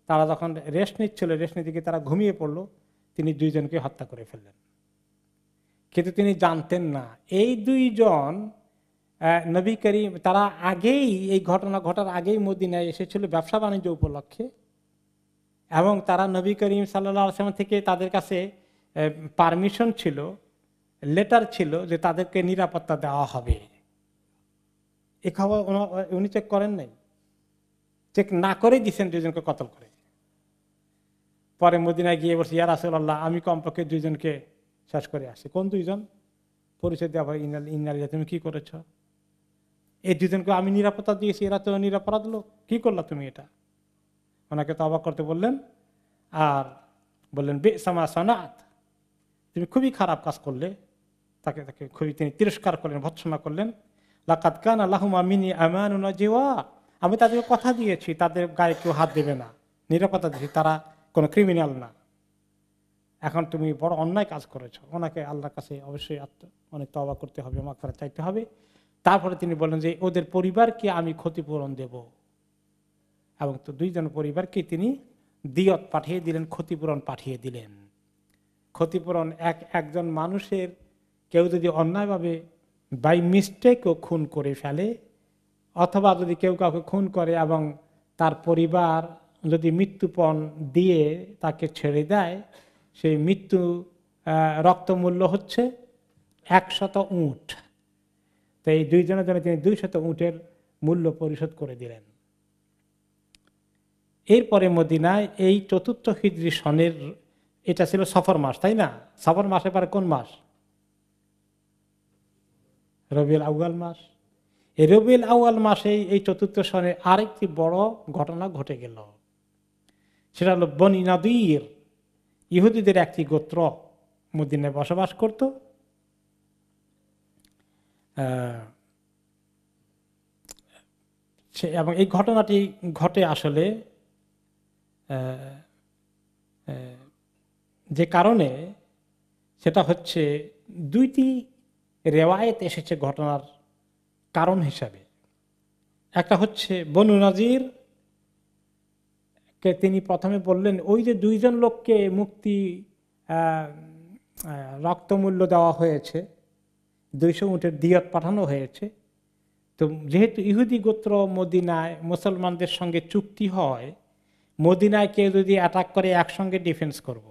তারা যখন রেস্ট নিচ্ছিল, রেস্ট নিতে গিয়ে তারা ঘুমিয়ে পড়লো, তিনি দুইজনকে হত্যা করে ফেললেন। কিন্তু তিনি জানতেন না এই দুইজন নবী করিম, তারা আগেই এই ঘটনা ঘটার আগেই মদিনায় এসেছিল ব্যবসা বাণিজ্য উপলক্ষে, এবং তারা নবী করিম সাল্লাল্লাহু আলাইহি ওয়াসাল্লাম থেকে তাদের কাছে পারমিশন ছিল, লেটার ছিল যে তাদেরকে নিরাপত্তা দেওয়া হবে। এ খবর উনি চেক করেন নাই, চেক না করেই দিচ্ছেন দুইজনকে কতল করে। পরে মদিনায় গিয়ে বলছে, ইয়া রাসূলুল্লাহ, আমি কমপক্ষে দুইজনকে শেষ করে আসি। কোন দুইজন? পরিচয় দেওয়া, ইন্নালিল্লাহ, তুমি কি করেছ? এই দুজনকে আমি নিরাপত্তা দিয়েছি, এরা তো নিরাপরাধ লোক, কি করলা তুমি এটা? ওনাকে তওবা করতে বললেন, আর বললেন বি'সামা সানাত, তুমি খুবই খারাপ কাজ করলে। তাকে তাকে খুবই তিনি তিরস্কার করলেন, ভৎসনা করলেন। লাকাদ কানা লাহুম মিন্নি আমানুন ওয়া জিওয়া, আমি তাদেরকে কথা দিয়েছি তাদের গায়ে কেউ হাত দেবে না, নিরাপত্তা দিয়েছি, তারা কোনো ক্রিমিনাল না। এখন তুমি বড় অন্যায় কাজ করেছো। ওনাকে আল্লাহর কাছে অবশ্যই অনেক তওবা করতে হবে, মাগফিরাত চাইতে হবে। তারপরে তিনি বললেন যে ওদের পরিবারকে আমি ক্ষতিপূরণ দেব, এবং তো দুইজন পরিবারকে তিনি দিয়ত পাঠিয়ে দিলেন, ক্ষতিপূরণ পাঠিয়ে দিলেন। ক্ষতিপূরণ একজন মানুষের কেউ যদি অন্যায়ভাবে বাই মিস্টেকও খুন করে ফেলে, অথবা যদি কেউ কাউকে খুন করে এবং তার পরিবার যদি মৃত্যুপণ দিয়ে তাকে ছেড়ে দেয়, সেই মৃত্যু রক্তমূল্য হচ্ছে 100 উট। তো এই দুইজনের জন্য তিনি 200 উটের মূল্য পরিশোধ করে দিলেন। এরপরে মদিনায় এই 4র্থ হিজরি সনের, এটা ছিল সফর মাস, তাই না? সফর মাসের পরে কোন মাস? রবিউল আউয়াল মাস। এই রবিউল আউয়াল মাসে এই 4র্থ সনে আরেকটি বড় ঘটনা ঘটে গেল। সেটা হলো বনি নাদির, ইহুদিদের একটি গোত্র মদিনায় বসবাস করত। এবং এই ঘটনাটি ঘটে আসলে যে কারণে, সেটা হচ্ছে দুইটি রেওয়ায়েত এসেছে ঘটনার কারণ হিসাবে। একটা হচ্ছে বনু নাজির কে তিনি প্রথমে বললেন, ওই যে দুইজন লোককে মুক্তি রক্তমূল্য দেওয়া হয়েছে, 200 উটের দিয়ত পাঠানো হয়েছে, তো যেহেতু ইহুদি গোত্র মদিনায় মুসলমানদের সঙ্গে চুক্তি হয়, মদিনায় কেউ যদি অ্যাটাক করে একসঙ্গে ডিফেন্স করব।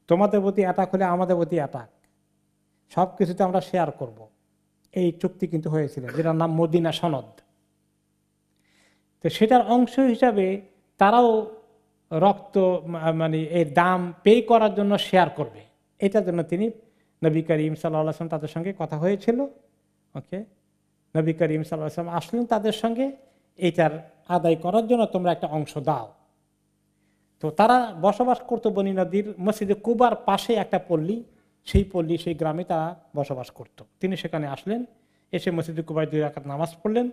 তোমাদের প্রতি অ্যাটাক হলে আমাদের প্রতি অ্যাটাক, সব কিছুতে আমরা শেয়ার করব। এই চুক্তি কিন্তু হয়েছিল, যেটার নাম মদিনা সনদ। তো সেটার অংশ হিসাবে তারাও রক্ত মানে এর দাম পে করার জন্য শেয়ার করবে, এটার জন্য তিনি নবী করিম সাল্লাল্লাহু আলাইহি ওয়াসাল্লাম তাদের সঙ্গে কথা হয়েছিল। ওকে, নবী করিম সাল্লাল্লাহু আলাইহি ওয়াসাল্লাম আসলেন তাদের সঙ্গে, এইটার আদায় করার জন্য তোমরা একটা অংশ দাও। তো তারা বসবাস করতো বনি নদীর মসজিদে কুবার পাশে একটা পল্লী, সেই পল্লী সেই গ্রামে তারা বসবাস করত। তিনি সেখানে আসলেন, এসে মসজিদে কুবায় 2 রাকাত নামাজ পড়লেন,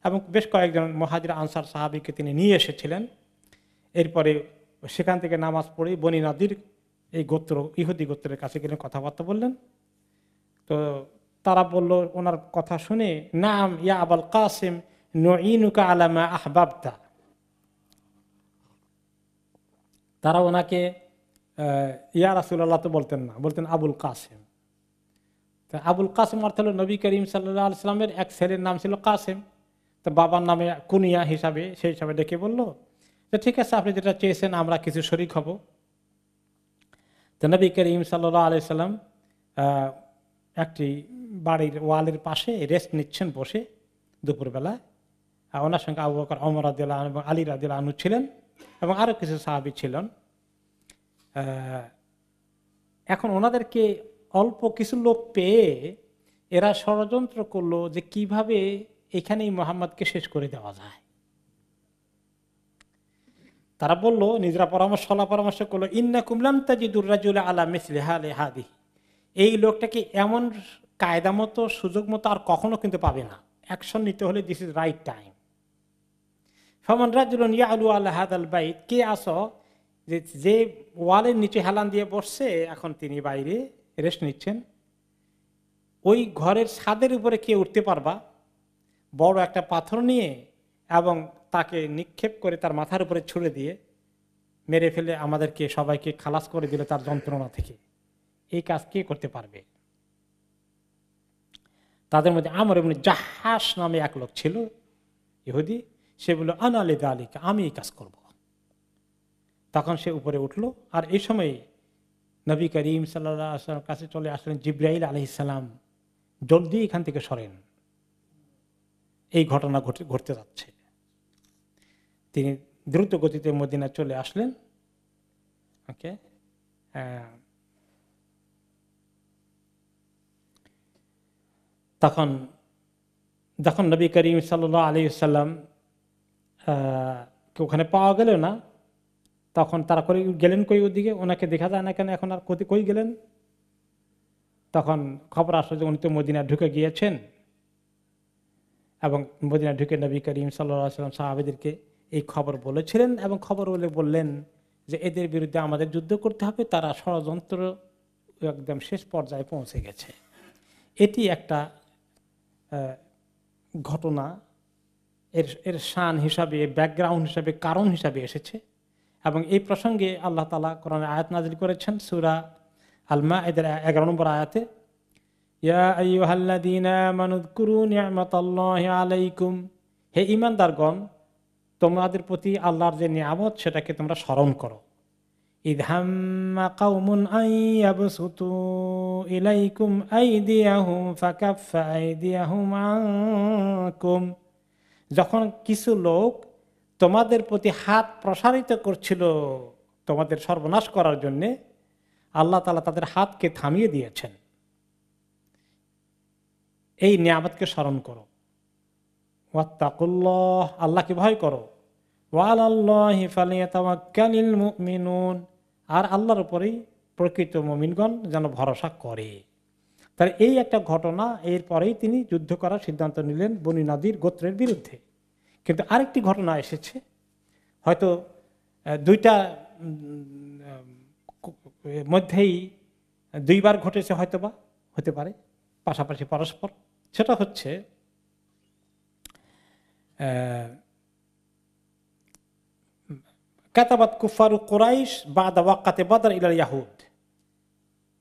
এবং বেশ কয়েকজন মুহাজির আনসার সাহাবীকে তিনি নিয়ে এসেছিলেন। এরপরে সেখান থেকে নামাজ পড়ে বনি নদীর এই গোত্র, ইহুদি গোত্রের কাছে গেলেন, কথাবার্তা বললেন। তো তারা বলল ওনার কথা শুনে, নাম ইয়া আবুল কাসিম নুঈনুকা আলা মা আহবাবতা। তারা ওনাকে ইয়া রাসূলুল্লাহ তো বলতেন না, বলতেন আবুল কাসিম। তা আবুল কাসিম অর্থ হলো নবী করিম সাল্লাল্লাহু আলাইহি সাল্লামের এক ছেলের নাম ছিল কাসিম, তো বাবার নামে কুনিয়া হিসাবে সেই হিসাবে ডেকে বলল, তো ঠিক আছে, আপনি যেটা চেয়েছেন আমরা কিছু শরীক হব। তো নবী করিম সাল্লাল্লাহু আলাইহি সাল্লাম একটি বাড়ির ওয়ালের পাশে রেস্ট নিচ্ছেন বসে দুপুরবেলা। ওনার সঙ্গে আবু বকর, ওমর রাদিয়াল্লাহু আনহু এবং আলী রাদিয়াল্লাহু আনহু ছিলেন, এবং আরো কিছু সাহাবী ছিলেন। এখন ওনাদেরকে অল্প কিছু লোক পেয়ে এরা ষড়যন্ত্র করলো যে কিভাবে এখানেই মুহাম্মদকে শেষ করে দেওয়া যায়। তারা বলল, নিজেরা পরামর্শ করলো, ইন্নাকুম লাম তাজিদুর রাজুলা আলা মিসলি হাদিহি, এই লোকটাকে এমন কায়দা মতো সুযোগ মতো আর কখনো কিন্তু পাবে না। অ্যাকশন নিতে হলে দিস ইজ রাইট টাইম। ফামান রাজুলুন ইয়ালু আলা হাদাল বাইত, কে আসো যে ওয়ালের নিচে হেলান দিয়ে বসছে, এখন তিনি বাইরে রেস্ট নিচ্ছেন, ওই ঘরের ছাদের উপরে কে উঠতে পারবা বড় একটা পাথর নিয়ে এবং তাকে নিক্ষেপ করে তার মাথার উপরে ছুড়ে দিয়ে মেরে ফেলে আমাদেরকে সবাইকে খালাস করে দিল তার যন্ত্রণা থেকে, এই কাজ কে করতে পারবে? তাদের মধ্যে আমর ইবনে জাহাস নামে এক লোক ছিল ইহুদি, সে বলল আনা লিযালিকা, আমি এই কাজ করব। তখন সে উপরে উঠলো, আর এই সময় নবী করিম সাল্লাল্লাহু আলাইহি ওয়াসাল্লাম কাছে চলে আসলেন জিবরাইল আলাইহিস সালাম, জলদি এখান থেকে সরেন, এই ঘটনা ঘটতে যাচ্ছে। তিনি দ্রুত গতিতে মদিনা চলে আসলেন। ওকে, তখন যখন নবী করিম সাল্লাল্লাহু আলাইহি ওয়াসাল্লাম ওখানে পাওয়া গেল না, তখন তারা করে গেলেন কই ওদিকে, ওনাকে দেখা যায় না কেন, এখন আর কই গেলেন? তখন খবর আসলো যে উনি তো মদিনা ঢুকে গিয়েছেন, এবং মদিনা ঢুকে নবী করিম সাল্লাল্লাহু আলাইহি ওয়াসাল্লাম সাহাবীদেরকে এই খবর বলেছিলেন, এবং খবর বলে বললেন যে এদের বিরুদ্ধে আমাদের যুদ্ধ করতে হবে, তারা ষড়যন্ত্র একদম শেষ পর্যায়ে পৌঁছে গেছে। এটি একটা ঘটনা, এর শান হিসাবে, ব্যাকগ্রাউন্ড হিসাবে, কারণ হিসাবে এসেছে। এবং এই প্রসঙ্গে আল্লাহ তাআলা কোরআনে আয়াত নাযিল করেছেন সূরা আল মাঈদার 11 নম্বর আয়াতে, ইয়া আইয়ুহাল্লাযীনা আমানু যকুরু নি'মাতাল্লাহি আলাইকুম, হে ঈমানদারগণ, তোমাদের প্রতি আল্লাহর যে নিয়ামত সেটাকে তোমরা স্মরণ করো। ইয হাম্মা কাওমুন আন ইয়াবসুতু ইলাইকুম আইদিয়াহুম ফাকাফফা আইদিয়াহুম আনকুম, যখন কিছু লোক তোমাদের প্রতি হাত প্রসারিত করছিল তোমাদের সর্বনাশ করার জন্য, আল্লাহ তাআলা তাদের হাতকে থামিয়ে দিয়েছেন। এই নিয়ামতকে স্মরণ করো। ওয়াত্তাকুল্লাহ, আল্লাহকে ভয় করো। ওয়ালাল্লাহি ফালিয়াতাওয়াক্কালিল মুমিনুন, আর আল্লাহর উপরেই প্রকৃত মুমিনগণ যেন ভরসা করে। তার এই একটা ঘটনা, এরপরেই তিনি যুদ্ধ করার সিদ্ধান্ত নিলেন বনী নাদির গোত্রের বিরুদ্ধে। কিন্তু আরেকটি ঘটনা এসেছে, হয়তো দুইটা মধ্যেই দুইবার ঘটেছে, হয়তোবা হতে পারে পাশাপাশি পরস্পর। সেটা হচ্ছে কাতাবাত কুফারু কুরাইশ বাদা ওয়াক্কাতে বদর ইলাল ইয়াহুদ,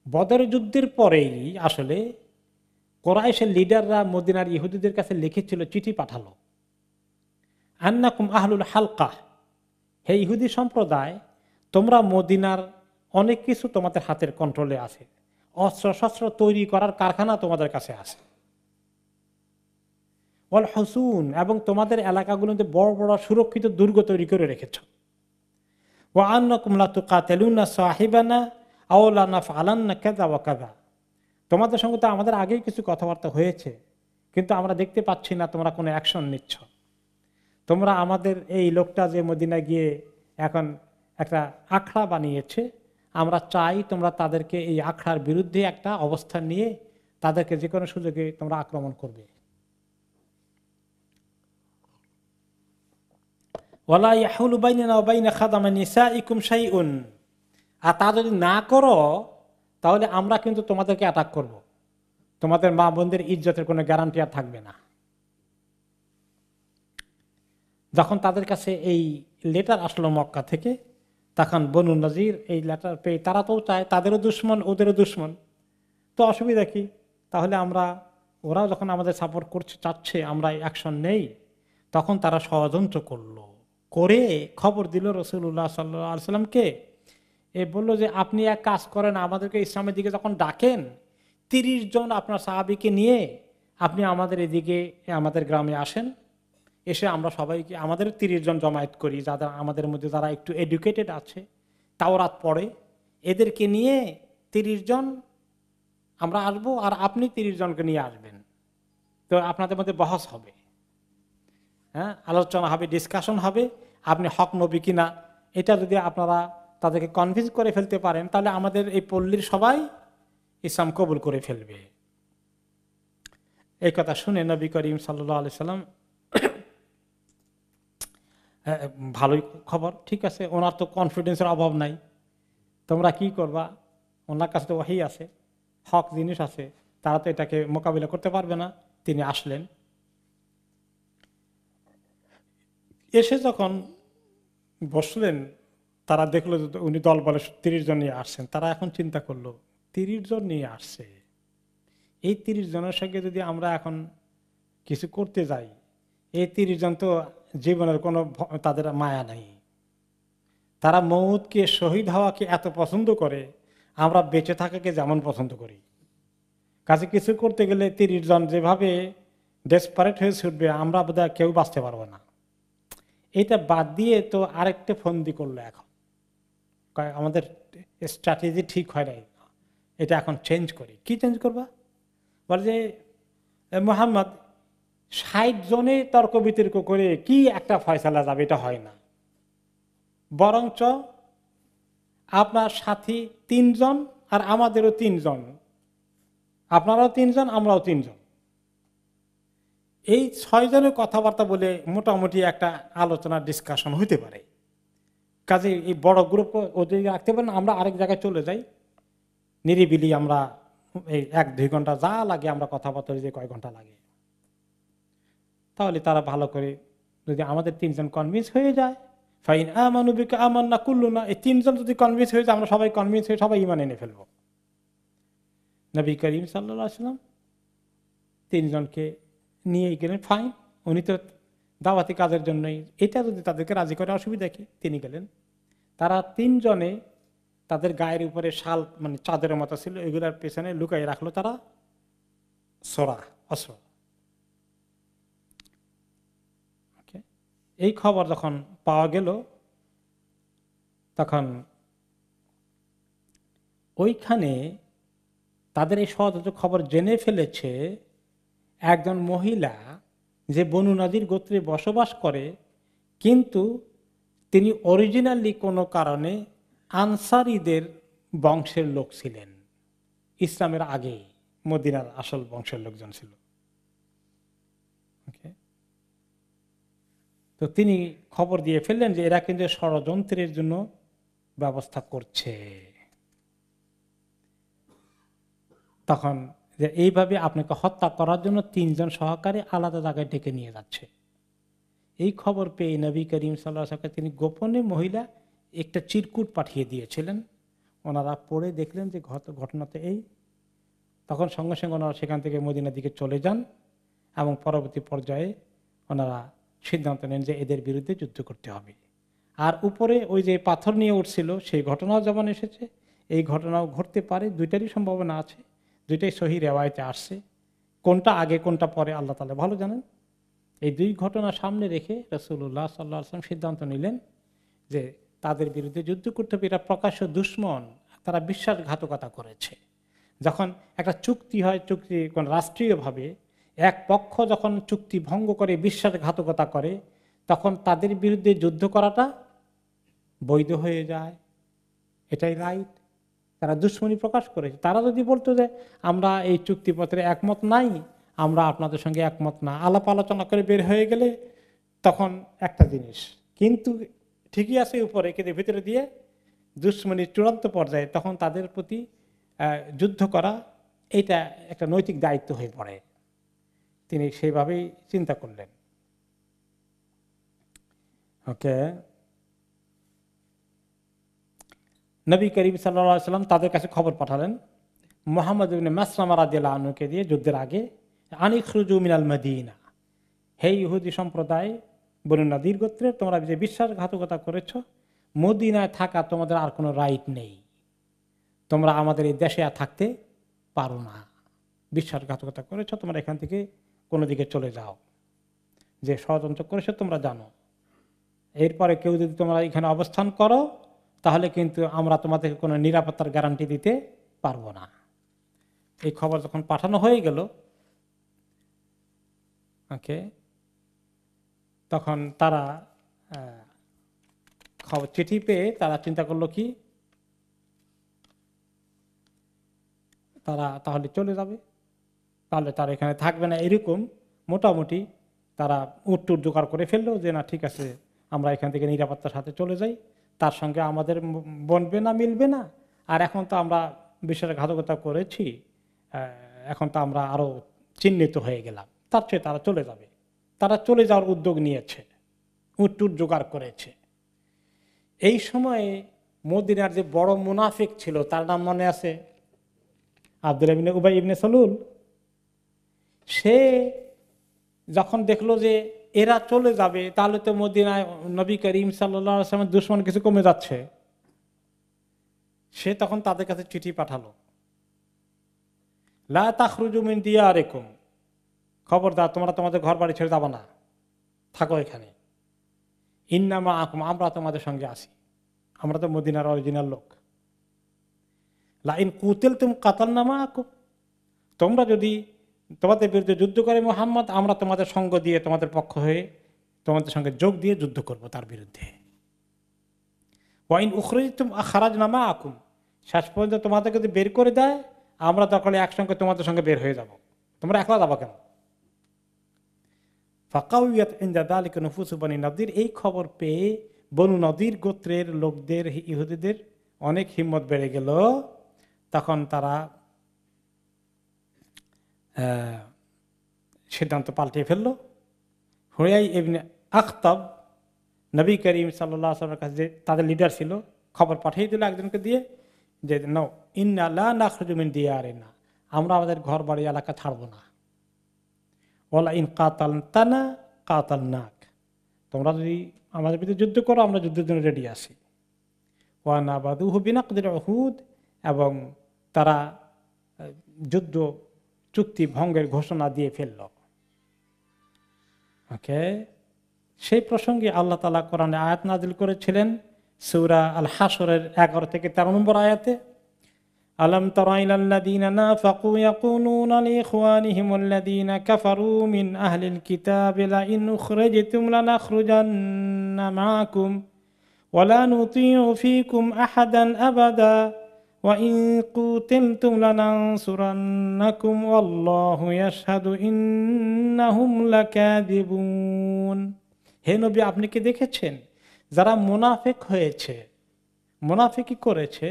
বদর যুদ্ধের পরেই আসলে কুরাইশের লিডাররা মদিনার ইহুদিদের কাছে লিখেছিল, চিঠি পাঠালো, আন্নাকুম আহলুল হালকা, হে ইহুদি সম্প্রদায়, তোমরা মদিনার অনেক কিছু তোমাদের হাতের কন্ট্রোলে আছে, অস্ত্র শস্ত্র তৈরি করার কারখানা তোমাদের কাছে আছে, ওয়াল হুসুন, এবং তোমাদের এলাকাগুলোতে বড় বড় সুরক্ষিত দুর্গ তৈরি করে রেখেছ, ওয়া আন্নাকুম লা তুকাতিলুনা সাহিবানা আও লা নাফআলান্না কাযা ওয়া কাযা, তোমাদের সঙ্গে তো আমাদের আগেই কিছু কথাবার্তা হয়েছে, কিন্তু আমরা দেখতে পাচ্ছি না তোমরা কোনো অ্যাকশন নিচ্ছ। তোমরা আমাদের এই লোকটা যে মদিনা গিয়ে এখন একটা আখড়া বানিয়েছে, আমরা চাই তোমরা তাদেরকে এই আখড়ার বিরুদ্ধে একটা অবস্থান নিয়ে তাদেরকে যে কোনো সুযোগে তোমরা আক্রমণ করবে। ওয়ালা ইয়াহুলু বাইনানা ওয়া বাইনা খাদামি নিসাইকুম শাইউন, আর তা যদি না করো তাহলে আমরা কিন্তু তোমাদেরকে অ্যাটাক করব, তোমাদের মা বোনদের ইজ্জতের কোনো গ্যারান্টি আর থাকবে না। যখন তাদের কাছে এই লেটার আসলো মক্কা থেকে, তখন বনু নজির এই লেটার পেয়ে তারা তো চায়, তাদেরও দুশ্মন ওদেরও দুশ্মন, তো অসুবিধা কি, তাহলে আমরা, ওরা যখন আমাদের সাপোর্ট করছে চাচ্ছে আমরা অ্যাকশন নেই। তখন তারা ষড়যন্ত্র করে খবর দিল রাসূলুল্লাহ সাল্লাল্লাহু আলাইহি ওয়াসাল্লামকে। এ বলল যে আপনি এক কাজ করেন, আমাদেরকে ইসলামের দিকে যখন ডাকেন 30 জন আপনার সাহাবীকে নিয়ে আপনি আমাদের এদিকে আমাদের গ্রামে আসেন, এসে আমরা সবাইকে আমাদের 30 জন জমায়েত করি, যারা আমাদের মধ্যে যারা একটু এডুকেটেড আছে, তাওরাত পড়ে, এদেরকে নিয়ে 30 জন আমরা আসবো, আর আপনি 30 জনকে নিয়ে আসবেন, তো আপনাদের মধ্যে বহস হবে, হ্যাঁ, আলোচনা হবে, ডিসকাশন হবে, আপনি হক নবী কিনা এটা যদি আপনারা তাদেরকে কনভিন্স করে ফেলতে পারেন, তাহলে আমাদের এই পল্লীর সবাই ইসলাম কবুল করে ফেলবে। এই কথা শুনে নবী করিম সাল্লাল্লাহু আলাইহি সাল্লাম, ভালোই খবর, ঠিক আছে, ওনার তো কনফিডেন্সের অভাব নাই, তোমরা কি করবা, ওনার কাছে তো ওয়াহী আছে, হক জিনিস আছে, তারা তো এটাকে মোকাবিলা করতে পারবে না। তিনি আসলেন, এসে যখন বসলেন, তারা দেখলো যে উনি দল বলে 30 জন নিয়ে আসছেন। তারা এখন চিন্তা করলো 30 জন নিয়ে আসছে, এই 30 জনের সঙ্গে যদি আমরা এখন কিছু করতে যাই, এই 30 জন তো জীবনের কোনো তাদের মায়া নাই, তারা মৌতকে, শহীদ হওয়াকে এত পছন্দ করে, আমরা বেঁচে থাকাকে যেমন পছন্দ করি। কাছে কিছু করতে গেলে 30 জন যেভাবে ডেসপারেট হয়ে ছুটবে, আমরা বোধহয় কেউ বাঁচতে পারবো না। এটা বাদ দিয়ে তো আরেকটা ফন্দি করলো এখন, আমাদের স্ট্র্যাটেজি ঠিক হয় নাই, এটা এখন চেঞ্জ করি। কি চেঞ্জ করবা? বলে যে মোহাম্মদ 60 জনে তর্ক বিতর্ক করে কি একটা ফয়সালা যাবে, এটা হয় না, বরঞ্চ আপনার সাথী 3 জন আর আমাদেরও 3 জন, আপনারাও 3 জন আমরাও 3 জন, এই 6 জনের কথাবার্তা বলে মোটামুটি একটা আলোচনা ডিসকাশন হইতে পারে। কাজে এই বড় গ্রুপ ওদের রাখতে পারেন, আমরা আরেক জায়গায় চলে যাই, নিরিবিলি আমরা এই 1-2 ঘন্টা যা লাগে আমরা কথাবার্তা, যে কয় ঘন্টা লাগে, তাহলে তারা ভালো করে, যদি আমাদের 3 জন কনভিন্স হয়ে যায়, ফাইন আমানু বিকা আমান্না কুল্লুনা, এই 3 জন যদি কনভিন্স হয়ে যায়, আমরা সবাই কনভিন্স হয়ে সবাই ঈমান এনে ফেলবো। নবী করিম সাল্লাল্লাহু আলাইহি ওয়াসাল্লাম 3 জনকে নিয়ে গেলেন, ফাইন, উনি তো দাওয়াতি কাজের জন্যই, এটা যদি তাদেরকে রাজি করে অসুবিধা কি, তিনি গেলেন। তারা 3 জনে তাদের গায়ের উপরে শাল, মানে চাদরের মতো ছিল, এগুলার পেছনে লুকাই রাখলো তারা সোরা, অস্ত্র। এই খবর যখন পাওয়া গেল, তখন ওইখানে তাদের এই সহজ খবর জেনে ফেলেছে একজন মহিলা, যে বনু নাদির গোত্রে বসবাস করে, কিন্তু তিনি অরিজিনালি কোনো কারণে আনসারীদের বংশের লোক ছিলেন, ইসলামের আগে মদিনার আসল বংশের লোকজন ছিল। তো তিনি খবর দিয়ে ফেললেন যে এরা কিন্তু ষড়যন্ত্রের জন্য ব্যবস্থা করছে। তখন যে এইভাবে আপনাকে হত্যা করার জন্য 3 জন সহকারী আলাদা জায়গায় ডেকে নিয়ে যাচ্ছে। এই খবর পেয়ে নবী করিম সাল্লাল্লাহু আলাইহি ওয়াসাল্লাম তিনি গোপনে মহিলা একটা চিরকুট পাঠিয়ে দিয়েছিলেন। ওনারা পড়ে দেখলেন যে ঘটনাতে এই, তখন সঙ্গে সঙ্গে ওনারা সেখান থেকে মদিনার দিকে চলে যান এবং পরবর্তী পর্যায়ে ওনারা সিদ্ধান্ত নেন যে এদের বিরুদ্ধে যুদ্ধ করতে হবে। আর উপরে ওই যে পাথর নিয়ে উঠছিল, সেই ঘটনাও যেমন এসেছে, এই ঘটনাও ঘটতে পারে, দুইটারই সম্ভাবনা আছে, দুইটাই সহিহ রিওয়ায়াতে আসছে। কোনটা আগে কোনটা পরে আল্লাহ তাআলা ভালো জানেন। এই 2 ঘটনা সামনে রেখে রাসূলুল্লাহ সাল্লাল্লাহু আলাইহি ওয়াসাল্লাম সিদ্ধান্ত নিলেন যে তাদের বিরুদ্ধে যুদ্ধ করতে হবে। এরা প্রকাশ্য দুশমন, তারা বিশ্বাসঘাতকতা করেছে। যখন একটা চুক্তি হয়, চুক্তি কোন রাষ্ট্রীয়ভাবে এক পক্ষ যখন চুক্তি ভঙ্গ করে, বিশ্বাসঘাতকতা করে, তখন তাদের বিরুদ্ধে যুদ্ধ করাটা বৈধ হয়ে যায়, এটাই রাইট। তারা দুশ্মনী প্রকাশ করেছে। তারা যদি বলতো যে আমরা এই চুক্তিপত্রে একমত নাই, আমরা আপনাদের সঙ্গে একমত না, আলাপ আলোচনা করে বের হয়ে গেলে তখন একটা জিনিস, কিন্তু ঠিকই আছে উপরে, কিন্তু ভিতরে দিয়ে দুশ্মনীর চূড়ান্ত পর্যায়ে, তখন তাদের প্রতি যুদ্ধ করা এটা একটা নৈতিক দায়িত্ব হয়ে পড়ে। তিনি সেইভাবেই চিন্তা করলেন। ওকে, নবী করিম সাল্লাল্লাহু আলাইহি ওয়াসাল্লাম তাদের কাছে খবর পাঠালেন মুহাম্মদ ইবনে মাসলামা রাদিয়াল্লাহু আনহুকে দিয়ে, যুদ্ধের আগে, আনিখরুজু মিনাল মদিনা, হে ইহুদি সম্প্রদায় বনু নাদির গোত্রের, তোমরা যে বিশ্বাসঘাতকতা করেছো, মদিনায় থাকা তোমাদের আর কোনো রাইট নেই, তোমরা আমাদের এই দেশে আর থাকতে পারো না, বিশ্বাসঘাতকতা করেছো, তোমরা এখান থেকে কোনো দিকে চলে যাও, যে ষড়যন্ত্র করেছো তোমরা জানো। এরপরে কেউ যদি তোমরা এখানে অবস্থান করো, তাহলে কিন্তু আমরা তোমাদেরকে কোনো নিরাপত্তার গ্যারান্টি দিতে পারবো না। এই খবর যখন পাঠানো হয়ে গেল, ওকে, তখন তারা চিঠি পেয়ে তারা চিন্তা করলো কি তারা তাহলে চলে যাবে, তাহলে তারা এখানে থাকবে না, এরকম মোটামুটি তারা উট্টুর জোগাড় করে ফেললো যে না ঠিক আছে আমরা এখান থেকে নিরাপত্তার সাথে চলে যাই, তার সঙ্গে আমাদের বনবে না মিলবে না, আর এখন তো আমরা বিশ্বাসঘাতকতা করেছি, এখন তো আমরা আরো চিহ্নিত হয়ে গেলাম, তার চেয়ে তারা চলে যাবে। তারা চলে যাওয়ার উদ্যোগ নিয়েছে, উট্টুর জোগাড় করেছে। এই সময়ে মদিনার যে বড় মুনাফিক ছিল তার নাম মনে আছে, আব্দুল্লাহ ইবনে উবাই ইবনে সালুল। সে যখন দেখলো যে এরা চলে যাবে তাহলে তো মদিনায় নবী করিম সাল্লাল্লাহু আলাইহি ওয়াসাল্লামের দুশমন কিছু কমে যাচ্ছে, সে তখন তাদের কাছে চিঠি পাঠালো, লা তাখরুজু মিন দিয়ারিকুম, খবরদার তোমরা তোমাদের ঘর বাড়ি ছেড়ে যাবা না, থাকো এখানে, ইন্নামা আকুম, আমরা তোমাদের সঙ্গে আছি, আমরা তো মদিনার অরিজিনাল লোক। লা ইন কুতিলতুম কাতালনা আকুম, তোমরা যদি তোমাদের বিরুদ্ধে যুদ্ধ করে মুহাম্মদ, আমরা তোমাদের সঙ্গ দিয়ে তোমাদের পক্ষ হয়ে তোমাদের সঙ্গে যোগ দিয়ে যুদ্ধ করব তার বিরুদ্ধে। ওয়াইন উখরিজতুম খারাজনা মাআকুম, শেষ পর্যন্ত তোমাদেরকে যদি বের করে দেয় আমরা তখন একসঙ্গে তোমাদের সঙ্গে বের হয়ে যাব, তোমরা একলা যাবা কেন? ফাকাউয়াত ইনদা যালিকা নুফুসু বনি নদীর, এই খবর পেয়ে বনু নদীর গোত্রের লোকদের, ইহুদিদের অনেক হিম্মত বেড়ে গেল। তখন তারা সিদ্ধান্ত পাল্টিয়ে ফেললো। হুয়াই ইবনে আখতাব নবী করিম সাল্লাল্লাহু আলাইহি ওয়াসাল্লামের কাছে, যে তাদের লিডার ছিল, খবর পাঠিয়ে দিল একজনকে দিয়ে যে নাও ইন্না লা নাখরুজু মিন দিয়ারিনা, আমরা আমাদের ঘর বাড়ি এলাকা ছাড়বো না। ওয়ালা ইন কাতালতানা কাতালনাক, তোমরা যদি আমাদের বিরুদ্ধে যুদ্ধ করো আমরা যুদ্ধের জন্য রেডি আছি। ওয়া নাবাদুহু বিনাকদিল উহুদ, এবং তারা যুদ্ধ চুক্তি ভঙ্গের ঘোষণা দিয়ে ফেলল। ওকে, সেই প্রসঙ্গে আল্লাহ তাআলা কোরআনে আয়াত নাযিল করেছিলেন সূরা আল হাশরের 11 থেকে 13 নম্বর আয়াতে, আলাম তারা ইলাল্লাযীনা নাফাকু ইয়াকুলুনা লিইখওয়ানিহিম আল্লাযীনা কাফারু মিন আহলিল কিতাবি লা ইন উখরিজতুম লানাখরুজান্না মাআকুম ওয়া লা নুতিউ ফীকুম আহাদান আবাদা ওয়া ইন কুতিলতুম লানানসুরান্নাকুম ওয়াল্লাহু ইয়াশহাদু ইন্নাহুম লাকাযিবুন। হে নবী, আপনি কি দেখেছেন যারা মুনাফিক হয়েছে, মুনাফিকি করেছে,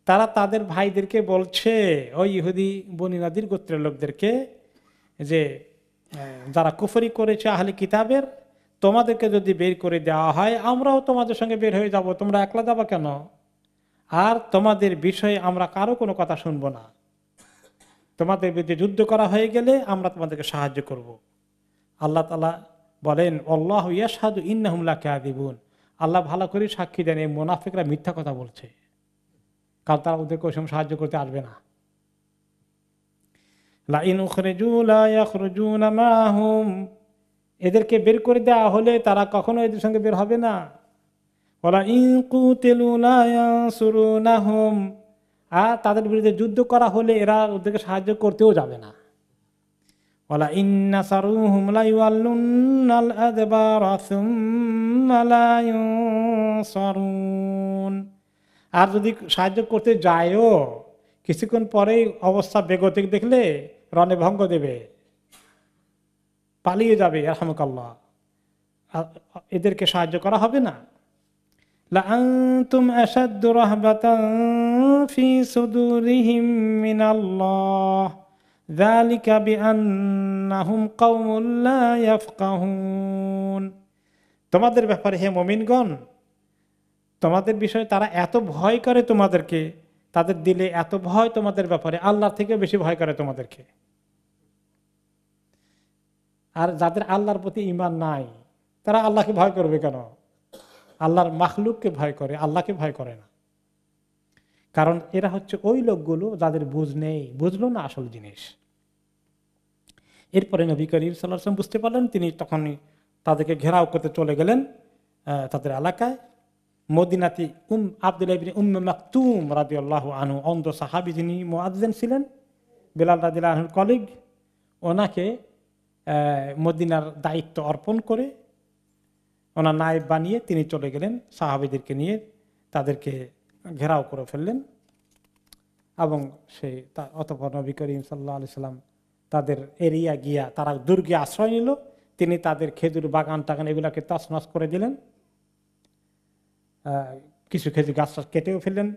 তারা তাদের ভাইদেরকে বলছে, ওই ইহুদি বনী নদীর গোত্রের লোকদেরকে, যে যারা কুফরি করেছে আহলে কিতাবের, তোমাদেরকে যদি বের করে দেওয়া হয় আমরাও তোমাদের সঙ্গে বের হয়ে যাব, তোমরা একলা যাবা কেন? আর তোমাদের বিষয়ে আমরা কারো কোনো কথা শুনবো না, তোমাদের বিরুদ্ধে যুদ্ধ করা হয়ে গেলে আমরা তোমাদেরকে সাহায্য করব। আল্লাহ তাআলা বলেন আল্লাহু ইয়াশহাদু ইন্নাহুম লাকাযিবুন, আল্লাহ ভালো করে সাক্ষী দেন এই মুনাফিকরা মিথ্যা কথা বলছে, কারণ তারা ওদেরকে ওই সময় সাহায্য করতে আসবে না। লা ইন উখরিজু লা ইয়াখরুজুনা মাহুম, এদেরকে বের করে দেওয়া হলে তারা কখনো এদের সঙ্গে বের হবে না। ওয়ালা ইন কুতিলু লা ইয়ানসুরুনাহুম, আর তাদের বিরুদ্ধে যুদ্ধ করা হলে এরা ওদেরকে সাহায্য করতেও যাবে না। ওয়ালা ইন নাসারুহুম লা ইউআল্লুনাল আদবারা সুম্মা লা ইউনসারুন, আর যদি সাহায্য করতে যায়ও কিছুক্ষণ পরেই অবস্থা বেগতিক দেখলে রণে ভঙ্গ দেবে, পালিয়ে যাবে, রাহমাকাল্লাহ, এদেরকে সাহায্য করা হবে না। লা আনতুম আশাদ্দু রাহবাতান ফি সুদুরিহিম মিনাল্লাহ যালিকা বিআন্নাহুম কওমুন লা ইয়াফকাহুন, তোমাদের ব্যাপারে হে মুমিনগণ, তোমাদের বিষয়ে তারা এত ভয় করে তোমাদেরকে, তাদের দিলে এত ভয় তোমাদের ব্যাপারে, আল্লাহর থেকে বেশি ভয় করে তোমাদেরকে। আর যাদের আল্লাহর প্রতি ঈমান নাই তারা আল্লাহকে ভয় করবে কেন? আল্লাহর মাখলুককে ভয় করে, আল্লাহকে ভয় করে না। কারণ এরা হচ্ছে ওই লোকগুলো যাদের বুঝ নেই, বুঝলো না আসল জিনিস। এরপরে নবী করিম সাল্লাল্লাহু আলাইহি ওয়াসাল্লাম বুঝতে পারলেন, তিনি তখনই তাদেরকে ঘেরাও করতে চলে গেলেন তাদের এলাকায়। মদিনাতি আব্দুল্লাহ ইবনে উম্মে মাকতুম রাদিয়াল্লাহু আনহু, অন্ধ সাহাবী, যিনি মুয়াজ্জিন ছিলেন, বেলাল রাদিয়াল্লাহু আনহুর কলিগ, ওনাকে মদিনার দায়িত্ব অর্পণ করে ওনার নায়েব বানিয়ে তিনি চলে গেলেন, সাহাবীদেরকে নিয়ে তাদেরকে ঘেরাও করে ফেললেন। এবং সেই অতঃপর নবী করিম সাল্লাল্লাহু আলাইহি সাল্লাম তাদের এরিয়া গিয়া তারা দুর্গে আশ্রয় নিল। তিনি তাদের খেজুর বাগান টাগান এগুলাকে তছনছ করে দিলেন, কিছু খেজুর গাছ কেটেও ফেললেন।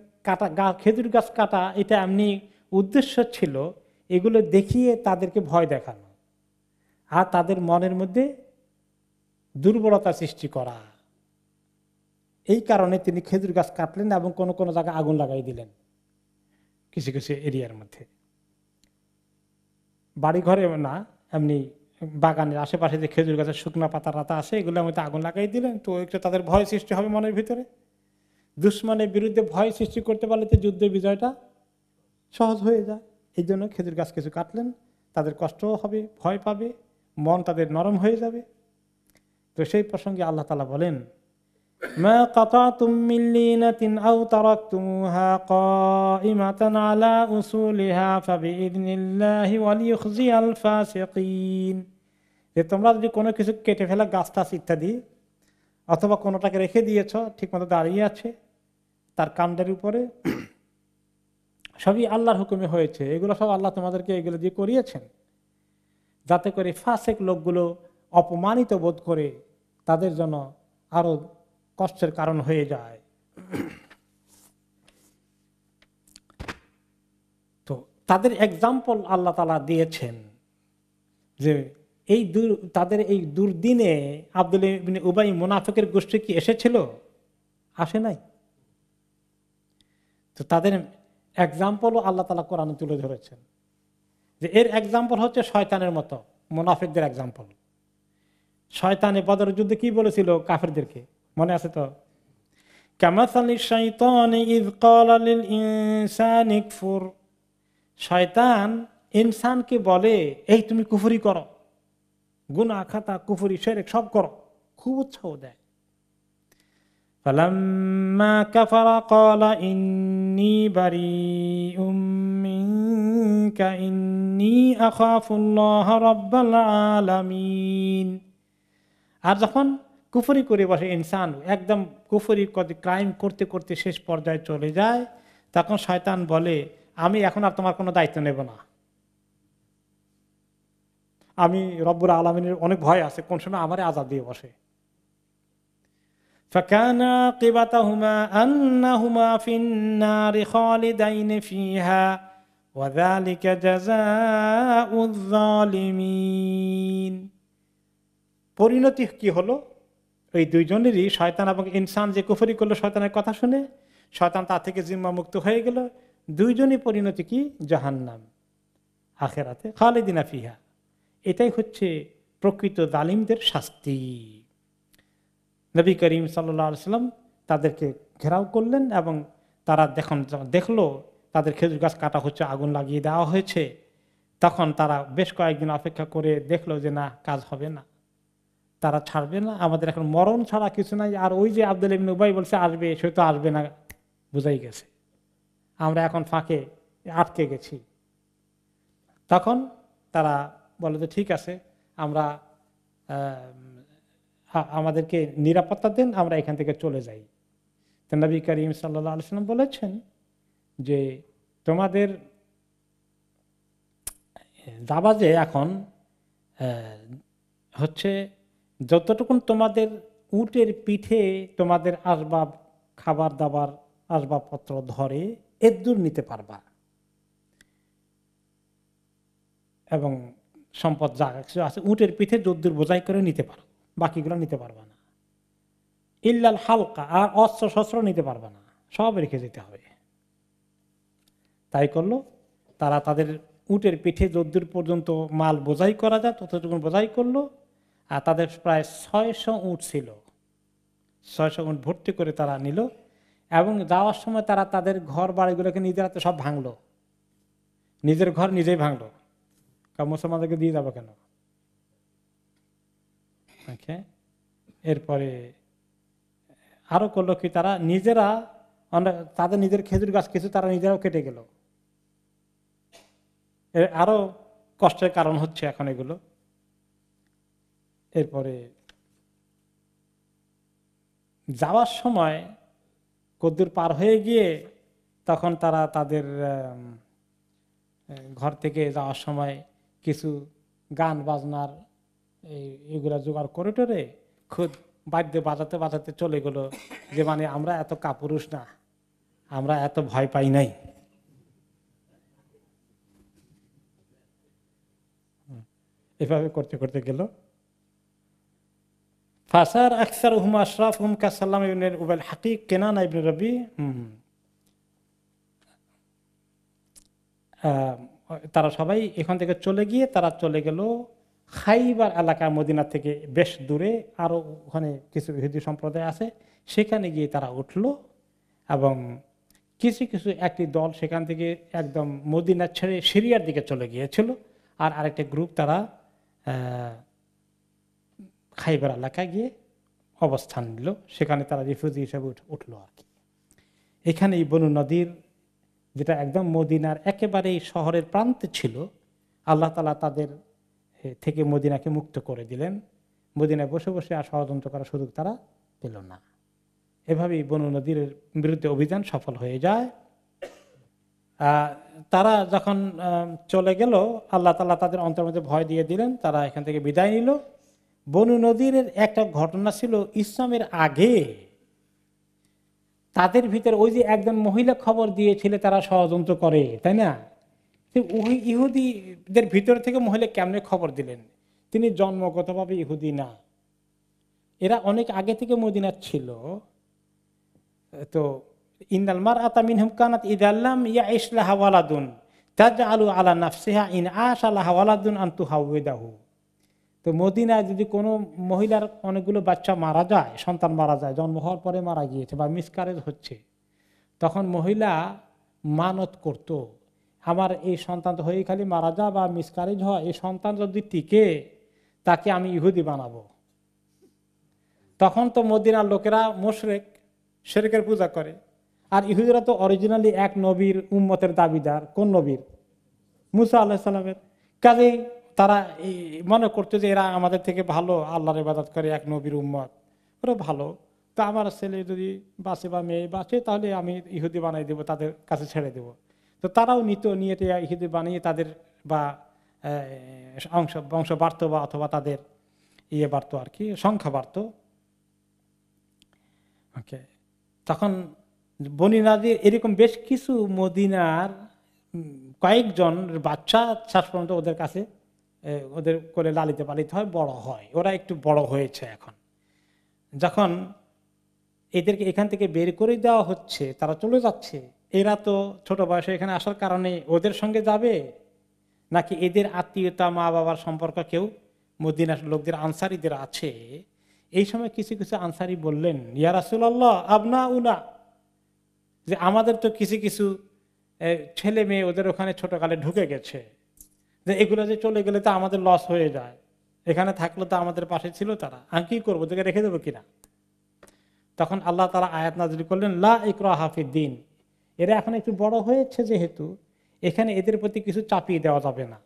খেজুর গাছ কাটা এটা এমনি উদ্দেশ্য ছিল এগুলো দেখিয়ে তাদেরকে ভয় দেখানো আর তাদের মনের মধ্যে দুর্বলতা সৃষ্টি করা। এই কারণে তিনি খেজুর গাছ কাটলেন এবং কোন কোন জায়গায় আগুন লাগাই দিলেন কিছু কিছু এরিয়ার মধ্যে। বাড়ি ঘরে না, এমনি বাগানের আশেপাশে যে খেজুর গাছের শুকনো পাতা রাতা আছে এগুলোর মধ্যে আগুন লাগাই দিলেন। তো একটু তাদের ভয় সৃষ্টি হবে মনের ভিতরে। দুশ্মনের বিরুদ্ধে ভয় সৃষ্টি করতে পারলে তো যুদ্ধে বিজয়টা সহজ হয়ে যায়। এই জন্য খেজুর গাছ কিছু কাটলেন, তাদের কষ্টও হবে, ভয় পাবে, মন তাদের নরম হয়ে যাবে। তো সেই প্রসঙ্গে আল্লাহ তাআলা বলেন, মা কাতাতুম মিন লিনাতিন আও তারাকতুমুহা কাইমাতান আলা উসুলিহা ফাবিইযনিল্লাহি ওয়া লিইখজিয়াল ফাসিকিন। যে তোমরা যদি কোনো কিছু কেটে ফেলা, গাছ টাছ ইত্যাদি, অথবা কোনোটাকে রেখে দিয়েছ ঠিকমতো দাঁড়িয়ে আছে তার কাণ্ডের উপরে, সবই আল্লাহর হুকুমে হয়েছে। এগুলো সব আল্লাহ তোমাদেরকে এগুলো দিয়ে করিয়েছেন যাতে করে ফাসেক লোকগুলো অপমানিত বোধ করে তাদের জন্য আরো কষ্টের কারণ হয়ে যায়। তো তাদের এক্সাম্পল আল্লাহ তাআলা দিয়েছেন যে তাদের এই দুর্দিনে আব্দুল্লাহ ইবনে উবাই মুনাফিকের গোষ্ঠী কি এসেছিল? আসে নাই। তো তাদের এক্সাম্পলও আল্লাহ তাআলা কোরআনে তুলে ধরেছেন যে এর এক্সাম্পল হচ্ছে শয়তানের মতো, মুনাফিকদের এক্সাম্পল। শয়তানে বদরের যুদ্ধে কি বলেছিল কাফেরদেরকে, মনে আছে তো? কামাসালি শাইতানি ইয ক্বালা লিল ইনসানি কফুর। শয়তান ইনসানকে বলে, এই তুমি কুফরি করো, গুনাহ খাতা কুফরি শিরক সব করো, খুব উৎসাহ দেয়। ফালাম্মা কাফারা ক্বালা ইন্নী বারীউম মিনকা ইন্নী আখাফুল্লাহ রাব্বাল আলামিন। আর যখন কুফরি করে বসে ইনসান, একদম কুফরি ক্রাইম করতে করতে শেষ পর্যায়ে চলে যায়, তখন শয়তান বলে, আমি এখন আর তোমার কোনো দায়িত্ব নেব না, আমি রব্বুল আলামিনের অনেক ভয় আছে, কোন সময় আমারে আযাব দিয়ে বসে। فكان عاقبتهما أنهما في النار خالدين فيها وذلك جزاء الظالمين। পরিণতি কি হলো? এই দুইজনেরই, শয়তান এবং ইনসান যে কুফরি করলো শয়তানের কথা শুনে, শয়তান তার থেকে জিম্মা মুক্ত হয়ে গেল। দুইজনই পরিণতি কি? জাহান্নাম, আখিরাতে খালিদিনা ফিহা। এটাই হচ্ছে প্রকৃত জালিমদের শাস্তি। নবী করিম সাল্লাল্লাহু আলাইহি ওয়াসাল্লাম তাদেরকে ঘেরাও করলেন এবং তারা দেখলো তাদের খেজুর গাছ কাটা হচ্ছে, আগুন লাগিয়ে দেওয়া হয়েছে। তখন তারা বেশ কয়েকদিন অপেক্ষা করে দেখলো যে না, কাজ হবে না, তারা ছাড়বে না, আমাদের এখন মরণ ছাড়া কিছু নাই। আর ওই যে আব্দুল্লাহ ইবনে উবাই বলছে আসবে, সে তো আসবে না, বুঝাই গেছে, আমরা এখন ফাঁকে আটকে গেছি। তখন তারা বলে যে ঠিক আছে, আমরা আমাদেরকে নিরাপত্তা দেন, আমরা এখান থেকে চলে যাই। তো নবী করিম সাল্লাল্লাহু আলাইহি ওয়াসাল্লাম বলেছেন যে তোমাদের যাবা যে এখন হচ্ছে যতটুকুন তোমাদের উটের পিঠে তোমাদের আসবাব, খাবার দাবার আসবাবপত্র ধরে এদূর নিতে পারবা, এবং সম্পদ যা কিছু আছে উটের পিঠে যদ্দূর বোঝাই করে নিতে পারো, বাকিগুলো নিতে পারবা না। ইল্লাল হালকা, আর অস্ত্র শস্ত্র নিতে পারবা না, সব রেখে যেতে হবে। তাই করলো তারা, তাদের উটের পিঠে যদ্দূর পর্যন্ত মাল বোঝাই করা যায় ততটুকু বোঝাই করলো। আর তাদের প্রায় 600 উট ছিল, 600 উট ভর্তি করে তারা নিল। এবং যাওয়ার সময় তারা তাদের ঘর বাড়িগুলোকে নিজের হাতে সব ভাঙলো, নিজের ঘর নিজেই ভাঙলো, কারণ মুসলমানদেরকে দিয়ে যাবে কেন। এরপরে আরো করলো কি, তারা নিজেরা তাদের নিজের খেজুর গাছ কিছু তারা নিজেরাও কেটে গেল। আরো কষ্টের কারণ হচ্ছে এখন এগুলো। এরপরে যাওয়ার সময় কদ্দুর পার হয়ে গিয়ে তখন তারা তাদের ঘর থেকে যাওয়ার সময় কিছু গান বাজনার এগুলা জোগাড় করে টোরে খুদ বাদ্য বাজাতে বাজাতে চলে গেল, যে মানে আমরা এত কাপুরুষ না, আমরা এত ভয় পাই নাই। এভাবে করতে করতে গেল। ফাসার আকসার হুম আশরাফ হুম কাসাল্লাম ইবনে উবাইল হাকিক কেনানা ইবনে রবি, তারা সবাই এখান থেকে চলে গিয়ে তারা চলে গেল খাইবার এলাকা, মদিনা থেকে বেশ দূরে, আরো ওখানে কিছু ইহুদি সম্প্রদায় আছে, সেখানে গিয়ে তারা উঠল। এবং কিছু কিছু একটি দল সেখান থেকে একদম মদিনা ছেড়ে সিরিয়ার দিকে চলে গিয়েছিল, আর আরেকটা গ্রুপ তারা খাইবার এলাকায় গিয়ে অবস্থান নিল, সেখানে তারা রিফিউজি হিসেবে উঠলো আর কি। এখানে এই বনু নদীর, যেটা একদম মদিনার একেবারেই শহরের প্রান্তে ছিল, আল্লাহ তাআলা তাদের থেকে মদিনাকে মুক্ত করে দিলেন। মদিনায় বসে বসে আর ষড়যন্ত্র করার সুযোগ তারা পেল না। এভাবেই বনু নদীর বিরুদ্ধে অভিযান সফল হয়ে যায়। তারা যখন চলে গেল, আল্লাহ তাআলা তাদের অন্তরের মধ্যে ভয় দিয়ে দিলেন, তারা এখান থেকে বিদায় নিল। বনু নদীর একটা ঘটনা ছিল, ইসলামের আগে তাদের ভিতরে ওই যে একজন মহিলা খবর দিয়েছিল তারা ষড়যন্ত্র করে, তাই না? ওই ইহুদিদের ভিতর থেকে মহিলা কেমনে খবর দিলেন? তিনি জন্মগতভাবে ইহুদি না, এরা অনেক আগে থেকে মদিনার ছিল। তো ইন্নাল মারআতা মিনহুম কানাত ইযা লাম ইয়াইশ লাহা ওয়ালাদুন তাজআলু আলা নাফসিহা ইন আশা লাহা ওয়ালাদুন আন তুহাউইদাহু। তো মদিনায় যদি কোনো মহিলার অনেকগুলো বাচ্চা মারা যায়, সন্তান মারা যায়, জন্ম হওয়ার পরে মারা গিয়েছে বা মিসক্যারেজ হচ্ছে, তখন মহিলা মানত করত, আমার এই সন্তান তো হয়ে খালি মারা যা বা মিসক্যারেজ হয়, এই সন্তান যদি টিকে তাকে আমি ইহুদি বানাবো। তখন তো মদিনার লোকেরা মুশরিক, শিরকের পূজা করে, আর ইহুদিরা তো অরিজিনালি এক নবীর উম্মতের দাবিদার। কোন নবীর? মুসা আলাইহিস সালামের। কাজেই তারা মনে করতো যে এরা আমাদের থেকে ভালো, আল্লাহর ইবাদত করে, এক নবীর উম্মত, ওরা ভালো। তো আমার ছেলে যদি বাঁচে বা মেয়ে বাঁচে, তাহলে আমি ইহুদি বানাই দেবো, তাদের কাছে ছেড়ে দেব। তো তারাও নিয়ে ইহুদি বানিয়ে তাদের বা বংশ বাড়তো, বা অথবা তাদের বাড়তো আর কি, সংখ্যা বাড়তো। ওকে, তখন বনী নাদির এরকম বেশ কিছু মদিনার কয়েকজন বাচ্চা শেষ পর্যন্ত ওদের কাছে, ওদের কোলে লালিত পালিত হয়, বড় হয়। ওরা একটু বড় হয়েছে এখন। যখন এদেরকে এখান থেকে বের করে দেওয়া হচ্ছে, তারা চলে যাচ্ছে, এরা তো ছোট বয়সে এখানে আসার কারণে ওদের সঙ্গে যাবে, নাকি এদের আত্মীয়তা, মা বাবার সম্পর্ক কেউ মদিনার লোকদের আনসারীদের আছে। এই সময় কিছু কিছু আনসারী বললেন, ইয়া রাসূলুল্লাহ আবনা উনা, যে আমাদের তো কিছু কিছু ছেলে মেয়ে ওদের ওখানে ছোটকালে ঢুকে গেছে, যে এগুলো যে চলে গেলে তো আমাদের লস হয়ে যায়, এখানে থাকলে তো আমাদের পাশে ছিল তারা, আমি কি করবো, তোকে রেখে দেবো কিনা? তখন আল্লাহ তাআলা আয়াত নাযিল করলেন, লা ইকরাহা ফিদ্দীন, এরা এখন একটু বড় হয়েছে যেহেতু, এখানে এদের প্রতি কিছু চাপিয়ে দেওয়া যাবে না,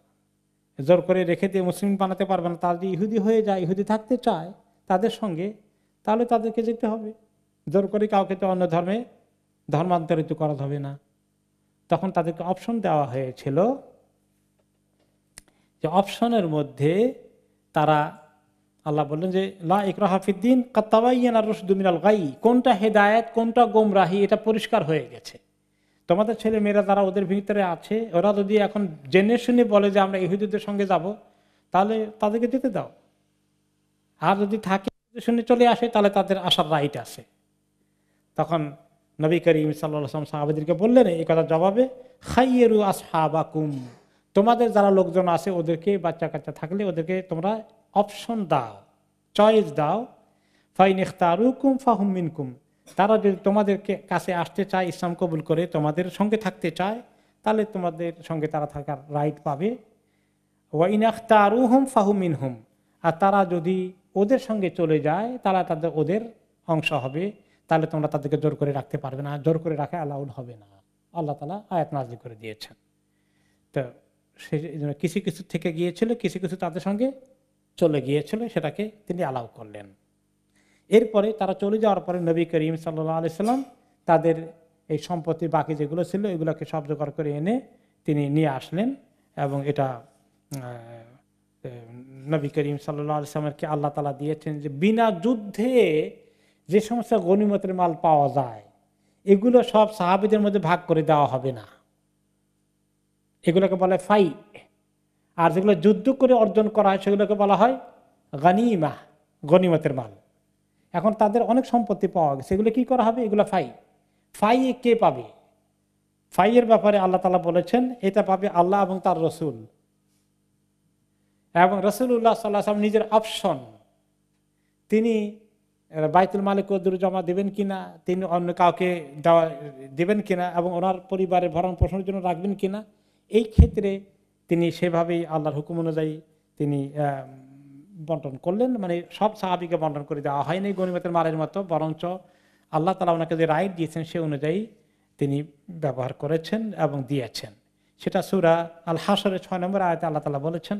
জোর করে রেখে দিয়ে মুসলিম বানাতে পারবে না। তারা যদি ইহুদি হয়ে যায়, ইহুদি থাকতে চায় তাদের সঙ্গে, তাহলে তাদেরকে যেতে হবে। জোর করে কাউকে তো অন্য ধর্মে ধর্মান্তরিত করা যাবে না। তখন তাদেরকে অপশন দেওয়া হয়েছিল, যে অপশনের মধ্যে তারা, আল্লাহ বললেন যে লা ইকরাহা ফিদ্দীন কাদ তাবায়্যানা রুশদু মিনাল গাই, কোনটা হেদায়েত কোনটা গোমরাহি এটা পরিষ্কার হয়ে গেছে। তোমাদের ছেলে মেয়েরা যারা ওদের ভিতরে আছে, ওরা যদি এখন জেনে শুনে বলে যে আমরা ইহুদিদের সঙ্গে যাব, তাহলে তাদেরকে যেতে দাও। আর যদি থাকে শুনে চলে আসে, তাহলে তাদের আসার রাইট আছে। তখন নবী করিম সাল্লাল্লাহু আলাইহি ওয়াসাল্লাম সাহাবাদেরকে বললেন এই কথার জবাবে, খাইয়্যিরু আসহাবাকুম, তোমাদের যারা লোকজন আছে ওদেরকে, বাচ্চা কাচ্চা থাকলে ওদেরকে তোমরা অপশন দাও, চয়েস দাও। ফাইন ইখতারুকুম ফাহুম মিনকুম, তারা যদি তোমাদের কাছে আসতে চায়, ইসলাম কবুল করে তোমাদের সঙ্গে থাকতে চায়, তাহলে তোমাদের সঙ্গে তারা থাকার রাইট পাবে। ওয়া ইন ইখতারুহুম ফাহুম মিনহুম, আর তারা যদি ওদের সঙ্গে চলে যায়, তারা তাদের ওদের অংশ হবে, তাহলে তোমরা তাদেরকে জোর করে রাখতে পারবে না, জোর করে রাখা অ্যালাউড হবে না। আল্লাহ তাআলা আয়াত নাযিল করে দিয়েছেন। তো সেই জন্য কিছু কিছু থেকে গিয়েছিল, কিছু কিছু তাদের সঙ্গে চলে গিয়েছিল, সেটাকে তিনি অ্যালাউ করলেন। এরপরে তারা চলে যাওয়ার পরে নবী করিম সাল্লাল্লাহু আলাইহি সাল্লাম তাদের এই সম্পত্তি বাকি যেগুলো ছিল এগুলোকে সব জোগাড় করে এনে তিনি নিয়ে আসলেন, এবং এটা নবী করিম সাল্লাল্লাহু আলাইহি সাল্লামকে আল্লাহ তাআলা দিয়েছেন যে বিনা যুদ্ধে যে সমস্ত গনিমতের মাল পাওয়া যায় এগুলো সব সাহাবীদের মধ্যে ভাগ করে দেওয়া হবে না, এগুলোকে বলে ফাই। আর যেগুলো যুদ্ধ করে অর্জন করা হয় সেগুলোকে বলা হয় গানিমা, গনিমতের মাল। এখন তাদের অনেক সম্পত্তি পাওয়া গেছে, এগুলো কি করা হবে? এগুলো ফাই। ফাই কে পাবে? ফাইয়ের ব্যাপারে আল্লাহ তাআলা বলেছেন এটা পাবে আল্লাহ এবং তার রসুল, এবং রাসূলুল্লাহ সাল্লাল্লাহু আলাইহি ওয়াসাল্লাম নিজের অপশন, তিনি বাইতুল মালে কদর জমা দেবেন কিনা, তিনি অন্য কাউকে দেওয়া দেবেন কিনা, এবং ওনার পরিবারের ভরণ পোষণের জন্য রাখবেন কিনা, এই ক্ষেত্রে তিনি সেভাবেই আল্লাহর হুকুম অনুযায়ী তিনি বন্টন করলেন। মানে সব সাহাবীকে বন্টন করে দেওয়া হয়নি গনিমতের মালের মতো, বরঞ্চ আল্লাহ তাআলা ওনাকে যে রাইট দিয়েছেন সে অনুযায়ী তিনি ব্যবহার করেছেন এবং দিয়েছেন। সেটা সূরা আল হাশরের 6 নম্বর আয়াতে আল্লাহ তাআলা বলেছেন,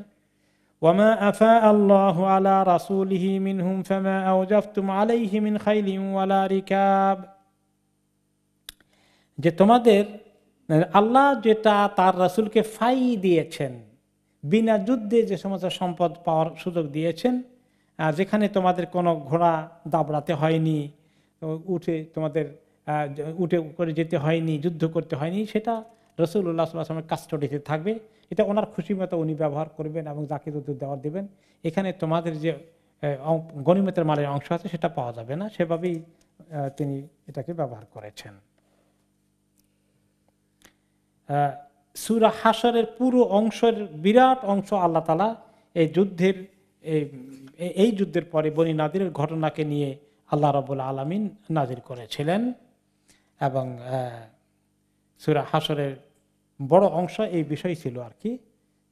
ওয়ামা আফা আল্লাহু আলা রাসূলিহি মিনহুম ফামা আওজাফতুম আলাইহি মিন খাইলিন ওয়ালা রিকাব, যে তোমাদের আল্লাহ যেটা তার রাসূলকে ফাই দিয়েছেন, বিনা যুদ্ধে যে সমস্ত সম্পদ পাওয়ার সুযোগ দিয়েছেন, যেখানে তোমাদের কোনো ঘোড়া দাবড়াতে হয়নি, উঠে তোমাদের উঠে করে যেতে হয়নি, যুদ্ধ করতে হয়নি, সেটা রাসূলুল্লাহ সাল্লাল্লাহু আলাইহি ওয়াসাল্লামের কাস্টডিতে থাকবে। এটা ওনার খুশি মতো উনি ব্যবহার করবেন এবং যাকে যুদ্ধ দেওয়ার দেবেন। এখানে তোমাদের যে গনিমতের মালের অংশ আছে সেটা পাওয়া যাবে না, সেভাবেই তিনি এটাকে ব্যবহার করেছেন। সূরা হাশরের পুরো অংশের বিরাট অংশ আল্লাহ তাআলা এই যুদ্ধের এই যুদ্ধের পরে বনী নাদিরের ঘটনাকে নিয়ে আল্লাহ রাব্বুল আলামিন নাজিল করেছিলেন, এবং সূরা হাশরের বড় অংশ এই বিষয় ছিল আর কি।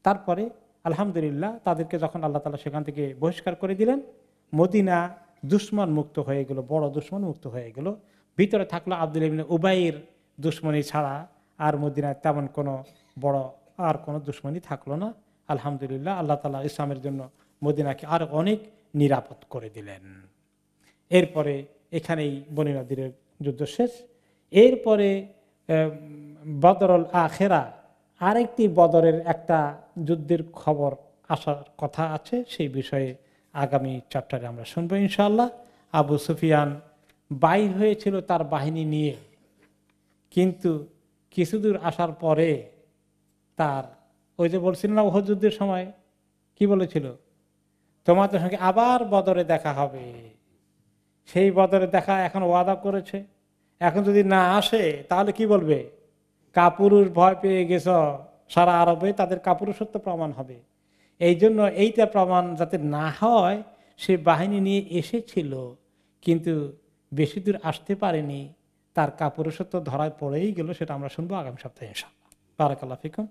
তারপরে আলহামদুলিল্লাহ তাদেরকে যখন আল্লাহ তাআলা সেখান থেকে বহিষ্কার করে দিলেন, মদিনা দুশমন মুক্ত হয়ে গেল, বড় দুশমন মুক্ত হয়ে গেল। ভিতরে থাকলো আব্দুল্লাহ ইবনে উবাইর দুশমনী ছাড়া, আর মদিনায় তেমন কোনো বড় আর কোনো দুশমনী থাকলো না। আলহামদুলিল্লাহ আল্লাহ তাআলা ইসলামের জন্য মদিনাকে আর অনেক নিরাপদ করে দিলেন। এরপরে এখানেই বনী নদীর যুদ্ধ শেষ। এরপরে বদরুল আখিরা, আরেকটি বদরের একটা যুদ্ধের খবর আসার কথা আছে, সেই বিষয়ে আগামী চ্যাপ্টারে আমরা শুনবো ইনশাআল্লাহ। আবু সুফিয়ান বাইর হয়েছিল তার বাহিনী নিয়ে, কিন্তু কিছুদূর আসার পরে তার ওই যে বলছিল না উহুদ যুদ্ধের সময় কি বলেছিল, তোমাদের সঙ্গে আবার বদরে দেখা হবে। সেই বদরে দেখা এখন ওয়াদা করেছে, এখন যদি না আসে তাহলে কি বলবে, কাপুরুষ ভয় পেয়ে গেছ, সারা আরবে তাদের কাপুরুষত্ব প্রমাণ হবে। এই জন্য এইটা প্রমাণ যাতে না হয় সে বাহিনী নিয়ে এসেছিল, কিন্তু বেশি দূর আসতে পারেনি, তার কাপুরুষত্ব ধরায় পড়েই গেল। সেটা আমরা শুনবো আগামী সপ্তাহে ইনশাআল্লাহ। বারাকাল্লাহু ফিকুম।